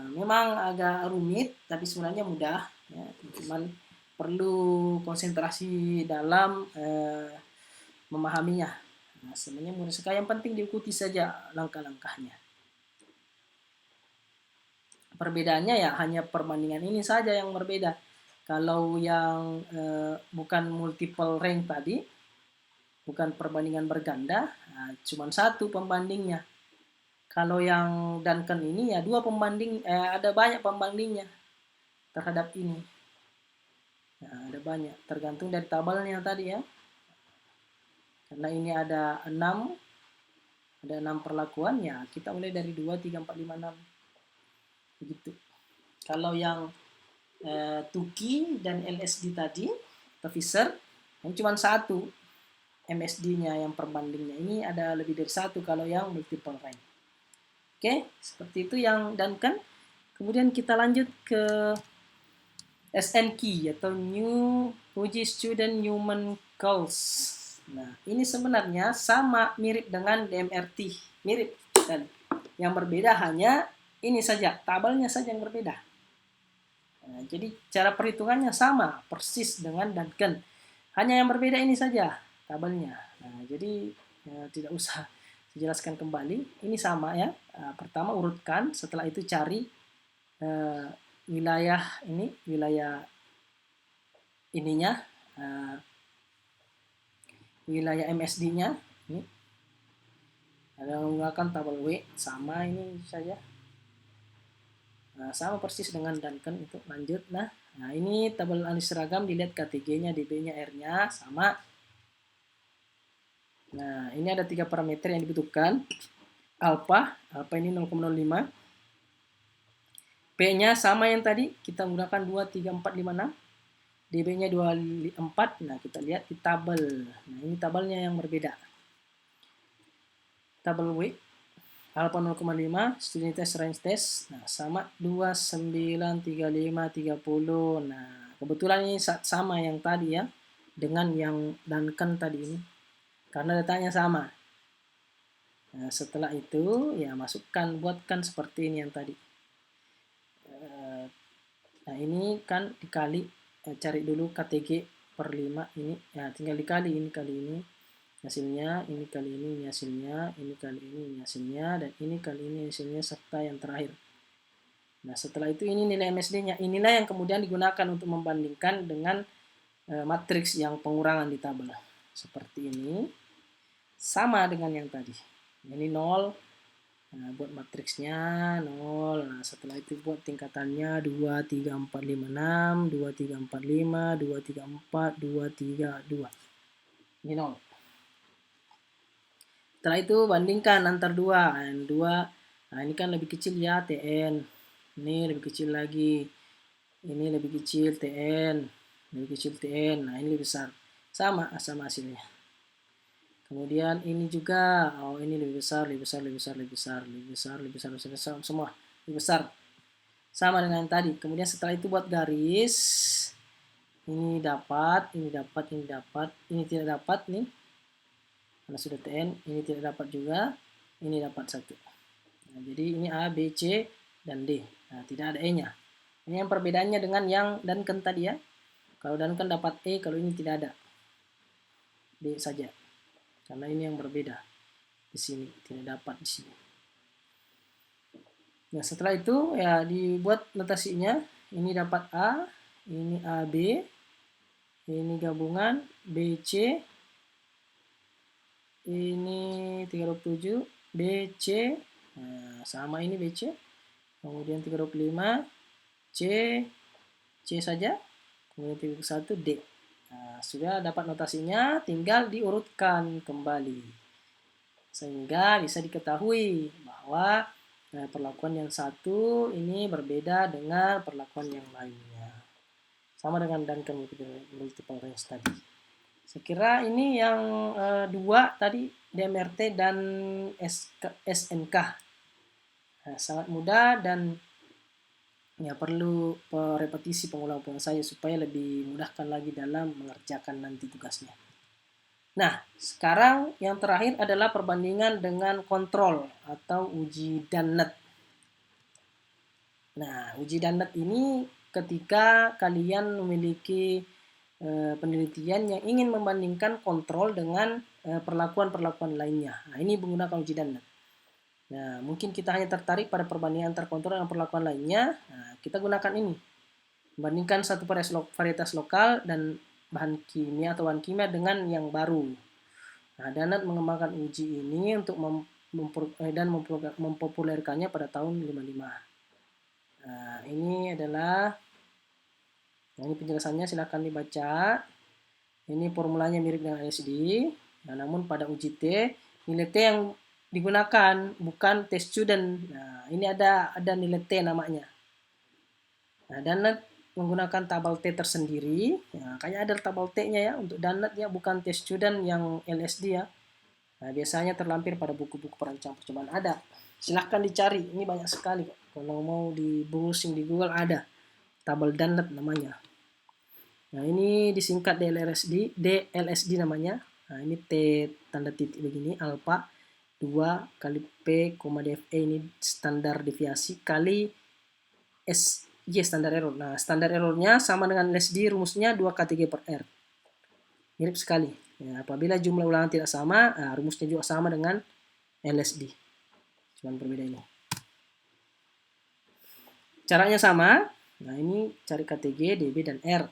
Memang agak rumit, tapi sebenarnya mudah. Ya, cuman perlu konsentrasi dalam memahaminya. Nah, sebenarnya mudah sekali. Yang penting diikuti saja langkah-langkahnya. Perbedaannya ya hanya perbandingan ini saja yang berbeda. Kalau yang bukan multiple rank tadi, bukan perbandingan berganda, nah, cuma satu pembandingnya. Kalau yang Duncan ini ya dua pembanding, ada banyak pembandingnya terhadap ini. Nah, ada banyak, tergantung dari tabelnya tadi ya. Karena ini ada 6 perlakuan ya, kita mulai dari 2, 3, 4, 5, 6. Begitu. Kalau yang Tuki dan LSD tadi, atau Fisher, yang cuma satu MSD-nya yang perbandingnya. Ini ada lebih dari satu kalau yang multiple rank. Oke, seperti itu yang Duncan. Kemudian kita lanjut ke SNK atau New Fuji Student Human Calls. Nah, ini sebenarnya sama mirip dengan DMRT, mirip dan yang berbeda hanya ini saja, tabelnya saja yang berbeda. Nah, jadi cara perhitungannya sama persis dengan Duncan. Hanya yang berbeda ini saja tabelnya. Nah, jadi tidak usah dijelaskan kembali. Ini sama ya. Pertama urutkan, setelah itu cari wilayah ini, wilayah ininya, wilayah MSD-nya. Ini ada menggunakan tabel W, sama ini saja. Nah, sama persis dengan Duncan itu. Lanjut. Nah, ini tabel analis seragam, dilihat KTG-nya, DB-nya, R-nya sama. Nah, ini ada 3 parameter yang dibutuhkan. Alpha ini 0,05. P-nya sama yang tadi, kita menggunakan 2, 3, 4, 5, 6. DB-nya 24. Nah, kita lihat di tabel. Nah, ini tabelnya yang berbeda. Tabel W, alpha 0,5, student test range test, nah sama 29, 35, 30. Nah, kebetulan ini sama yang tadi ya, dengan yang Duncan tadi ini, karena datanya sama. Nah, setelah itu ya masukkan, buatkan seperti ini yang tadi. Nah, ini kan dikali, cari dulu KTG per 5 ini, ya tinggal dikali ini kali ini. Hasilnya, ini kali ini hasilnya, ini kali ini hasilnya, dan ini kali ini hasilnya, serta yang terakhir. Nah, setelah itu ini nilai MSD-nya. Inilah yang kemudian digunakan untuk membandingkan dengan matriks yang pengurangan di tabel. Seperti ini. Sama dengan yang tadi. Ini 0. Nah, buat matriksnya 0. Nah, setelah itu buat tingkatannya 2, 3, 4, 5, 6, 2, 3, 4, 5, 2, 3, 4, 2, 3, 2. Ini 0. Setelah itu bandingkan antar dua. Nah, ini kan lebih kecil ya TN. Ini lebih kecil lagi. Ini lebih kecil TN. Lebih kecil TN. Nah, ini lebih besar. sama hasilnya. Kemudian ini juga, oh ini lebih besar, semua lebih besar. Sama dengan tadi. Kemudian setelah itu buat garis. Ini dapat, ini tidak dapat nih. Karena sudah TN, ini tidak dapat juga, ini dapat 1. Nah, jadi ini A, B, C, dan D. Nah, tidak ada E-nya. Ini yang perbedaannya dengan yang Duncan tadi ya. Kalau Duncan dapat E, kalau ini tidak ada. D saja. Karena ini yang berbeda. Di sini, tidak dapat di sini. Nah, setelah itu ya dibuat notasinya. Ini dapat A, ini AB, ini gabungan BC, ini 327, BC, nah, sama ini BC, kemudian 325, C, C saja, kemudian 31, D. Nah, sudah dapat notasinya, tinggal diurutkan kembali. Sehingga bisa diketahui bahwa perlakuan yang satu ini berbeda dengan perlakuan yang lainnya. Sama dengan Duncan multiple range tadi. Saya kira ini yang dua tadi, DMRT dan SNK. Nah, sangat mudah dan ya perlu repetisi pengulang-pengulang saja supaya lebih mudahkan lagi dalam mengerjakan nanti tugasnya. Nah, sekarang yang terakhir adalah perbandingan dengan kontrol atau uji Dannett. Nah, uji Dannett ini ketika kalian memiliki penelitian yang ingin membandingkan kontrol dengan perlakuan-perlakuan lainnya. Nah, ini menggunakan uji Dannett. Nah, mungkin kita hanya tertarik pada perbandingan antar kontrol dan perlakuan lainnya. Nah, kita gunakan ini. Membandingkan satu varietas lokal dan bahan kimia atau bahan kimia dengan yang baru. Nah, Dannett mengembangkan uji ini untuk mempopulerkannya pada tahun 55. Nah, ini adalah ini penjelasannya, silahkan dibaca. Ini formulanya mirip dengan LSD. Nah, namun pada uji T, nilai T yang digunakan bukan test student. Nah, ini ada nilai T namanya. Nah, Dannett menggunakan tabel T tersendiri. Ya, kayaknya ada tabel T-nya ya untuk Dannett ya, bukan test student yang LSD ya. Nah, biasanya terlampir pada buku-buku perancang percobaan ada. Silahkan dicari, ini banyak sekali kok. Kalau mau di browsing di Google ada tabel Dannett namanya. Nah, ini disingkat DLSD namanya. Nah, ini T tanda titik begini, alfa 2 kali P, DFE ini standar deviasi kali SY standar error. Nah, standar errornya sama dengan LSD, rumusnya 2K3 per R. Mirip sekali. Ya, apabila jumlah ulangan tidak sama, rumusnya juga sama dengan LSD. Cuman berbeda ini. Caranya sama. Nah, ini cari KTG, DB, dan R.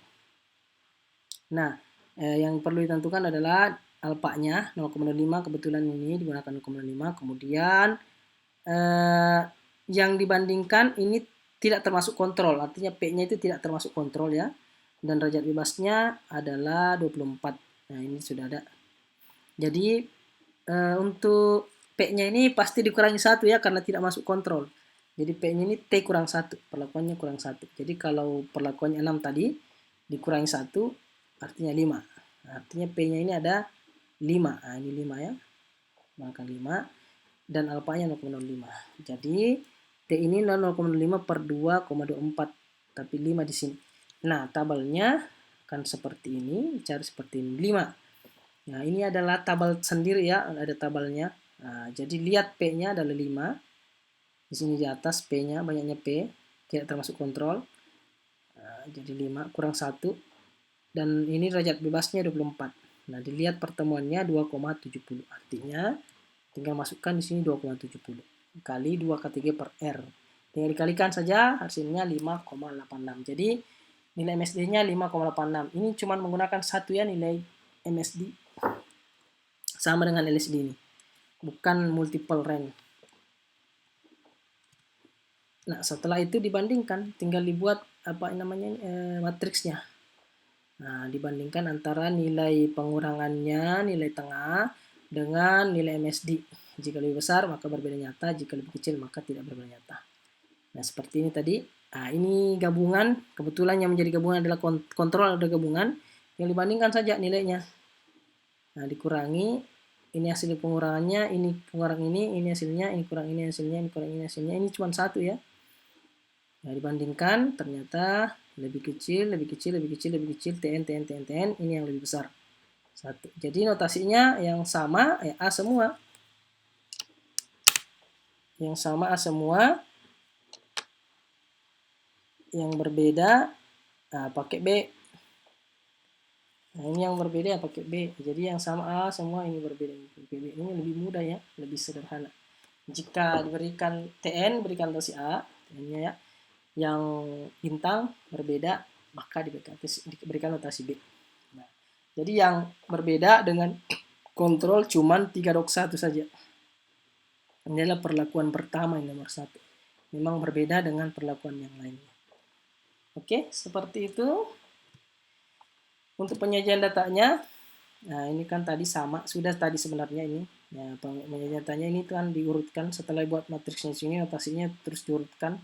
Nah, yang perlu ditentukan adalah alfanya 0,05, kebetulan ini digunakan 0,5. Kemudian yang dibandingkan ini tidak termasuk kontrol, artinya P-nya itu tidak termasuk kontrol ya. Dan derajat bebasnya adalah 24. Nah, ini sudah ada. Jadi untuk P-nya ini pasti dikurangi 1 ya, karena tidak masuk kontrol. Jadi P-nya ini T kurang 1, perlakuannya kurang 1. Jadi kalau perlakuannya 6 tadi, dikurangi 1, artinya 5. Nah, artinya P-nya ini ada 5. Nah, ini 5 ya. Maka 5. Dan alfanya 0,05. Jadi T ini 0,05 per 2,24. Tapi 5 di sini. Nah, tabelnya akan seperti ini. Cari seperti ini. 5. Nah, ini adalah tabel sendiri ya. Ada tabelnya. Nah, jadi lihat P-nya adalah 5. Di sini di atas P-nya, banyaknya P. Tidak termasuk kontrol. Nah, jadi 5 kurang 1. Dan ini derajat bebasnya 24. Nah, dilihat pertemuannya 2,70. Artinya tinggal masukkan di sini 2,70 kali 2K3 per R. Tinggal dikalikan saja, hasilnya 5,86. Jadi nilai MSD-nya 5,86. Ini cuma menggunakan satu ya nilai MSD. Sama dengan LSD ini. Bukan multiple range. Nah, setelah itu dibandingkan, tinggal dibuat apa namanya matriksnya. Nah, dibandingkan antara nilai pengurangannya, nilai tengah dengan nilai MSD. Jika lebih besar maka berbeda nyata, jika lebih kecil maka tidak berbeda nyata. Nah, seperti ini tadi. Nah, ini gabungan, kebetulan yang menjadi gabungan adalah kontrol ada gabungan. Tinggal dibandingkan saja nilainya. Nah, dikurangi, ini hasil pengurangannya, ini pengurangan ini hasilnya, ini kurang ini hasilnya, ini kurang ini hasilnya, ini cuma 1 ya. Nah, dibandingkan ternyata lebih kecil, lebih kecil, lebih kecil, lebih kecil, TN, ini yang lebih besar. 1. Jadi notasinya yang sama, ya A semua. Yang sama A semua. Yang berbeda, nah, pakai B. Nah, ini yang berbeda pakai B. Jadi yang sama A semua, ini berbeda. Ini lebih mudah ya, lebih sederhana. Jika diberikan TN, berikan notasi A, TN-nya ya. Yang bintang berbeda, maka diberikan notasi B. Nah, jadi yang berbeda dengan kontrol cuman 3-1 saja. Ini adalah perlakuan pertama yang nomor 1. Memang berbeda dengan perlakuan yang lainnya. Oke, seperti itu. Untuk penyajian datanya, nah ini kan tadi sama, sudah tadi sebenarnya ini. Ya, penyajian datanya ini kan diurutkan setelah buat matriksnya sini, notasinya terus diurutkan.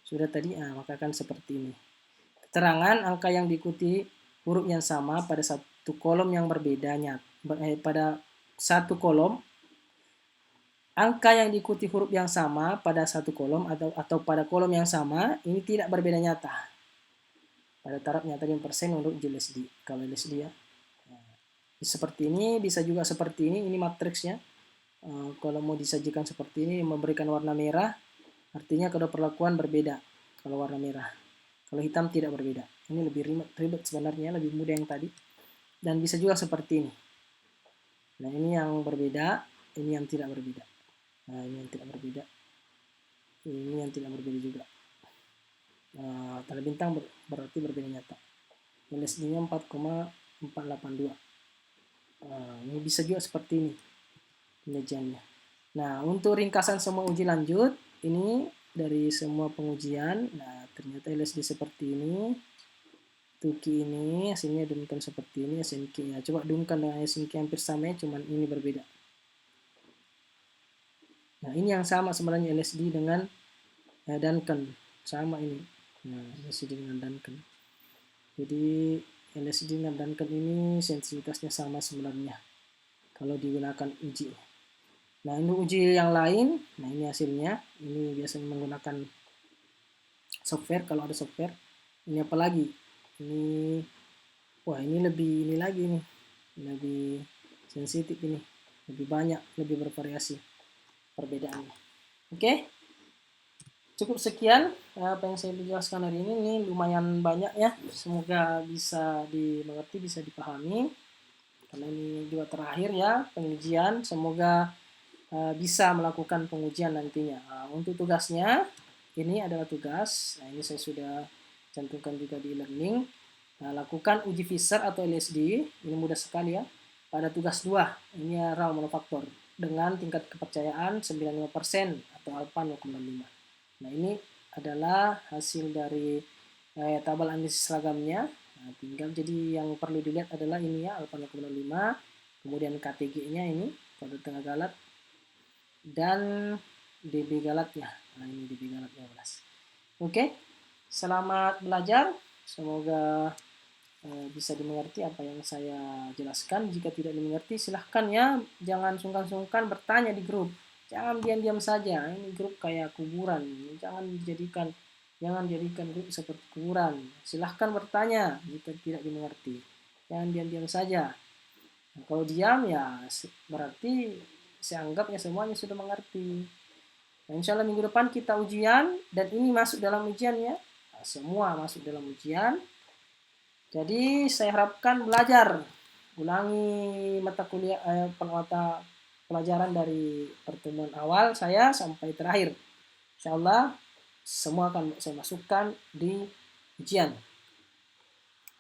Sudah tadi, maka kan seperti ini. Keterangan angka yang diikuti huruf yang sama pada satu kolom yang berbedanya. Pada satu kolom, angka yang diikuti huruf yang sama pada satu kolom atau pada kolom yang sama, ini tidak berbeda nyata. Pada taraf nyata 5% untuk LSD. Kalau LSD ya. Nah, seperti ini, bisa juga seperti ini matriksnya. Kalau mau disajikan seperti ini, memberikan warna merah, artinya kedua perlakuan berbeda. Kalau warna merah. Kalau hitam tidak berbeda. Ini lebih ribet sebenarnya, lebih mudah yang tadi. Dan bisa juga seperti ini. Nah, ini yang berbeda, ini yang tidak berbeda. Nah, ini yang tidak berbeda. Ini yang tidak berbeda juga. Tanda bintang berarti berbeda nyata. LSD-nya 4,482. Ini bisa juga seperti ini penyajiannya. Nah, untuk ringkasan semua uji lanjut, ini dari semua pengujian. Nah, ternyata LSD seperti ini. Tuki ini hasilnya demikian seperti ini. SNK ya, coba dungkan dengan SNK hampir sama ya, cuman ini berbeda. Nah, ini yang sama sebenarnya LSD dengan Duncan, sama ini. Nah, LSD dengan Duncan. Jadi LSD dengan Duncan ini sensitivitasnya sama sebenarnya kalau digunakan uji. Nah, ini uji yang lain. Nah, ini hasilnya. Ini biasanya menggunakan software kalau ada software. Ini apa lagi? Ini, wah ini lebih ini lagi nih, lebih sensitif ini, lebih banyak, lebih bervariasi perbedaannya. Oke. Cukup sekian apa yang saya jelaskan hari ini lumayan banyak ya. Semoga bisa dimengerti, bisa dipahami. Karena ini juga terakhir ya pengujian. Semoga bisa melakukan pengujian nantinya. Untuk tugasnya, ini adalah tugas. Nah, ini saya sudah cantumkan juga di e-learning. Nah, lakukan uji Fisher atau LSD. Ini mudah sekali ya. Pada tugas 2, ini raw manufaktur dengan tingkat kepercayaan 95% atau alpha 0,5. Nah, ini adalah hasil dari tabel analisis seragamnya. Nah, tinggal jadi yang perlu dilihat adalah ini ya, alpha 0,5, kemudian KTG-nya ini, kode tengah galat, dan DB galatnya. Nah, ini DB galat 15. Oke, selamat belajar. Semoga bisa dimengerti apa yang saya jelaskan. Jika tidak dimengerti, silahkan ya, jangan sungkan-sungkan bertanya di grup. Jangan diam-diam saja. Ini grup kayak kuburan. Jangan jadikan grup seperti kuburan. Silahkan bertanya jika tidak dimengerti. Jangan diam-diam saja. Nah, kalau diam ya berarti saya anggap ya semuanya sudah mengerti. Nah, insya Allah minggu depan kita ujian dan ini masuk dalam ujian ya. Nah, semua masuk dalam ujian. Jadi saya harapkan belajar, ulangi mata kuliah mata pelajaran dari pertemuan awal saya sampai terakhir. Insya Allah semua akan saya masukkan di ujian.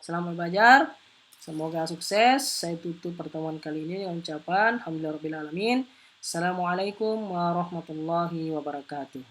Selamat belajar, semoga sukses. Saya tutup pertemuan kali ini dengan ucapan alhamdulillahirabbil alamin. Assalamualaikum warahmatullahi wabarakatuh.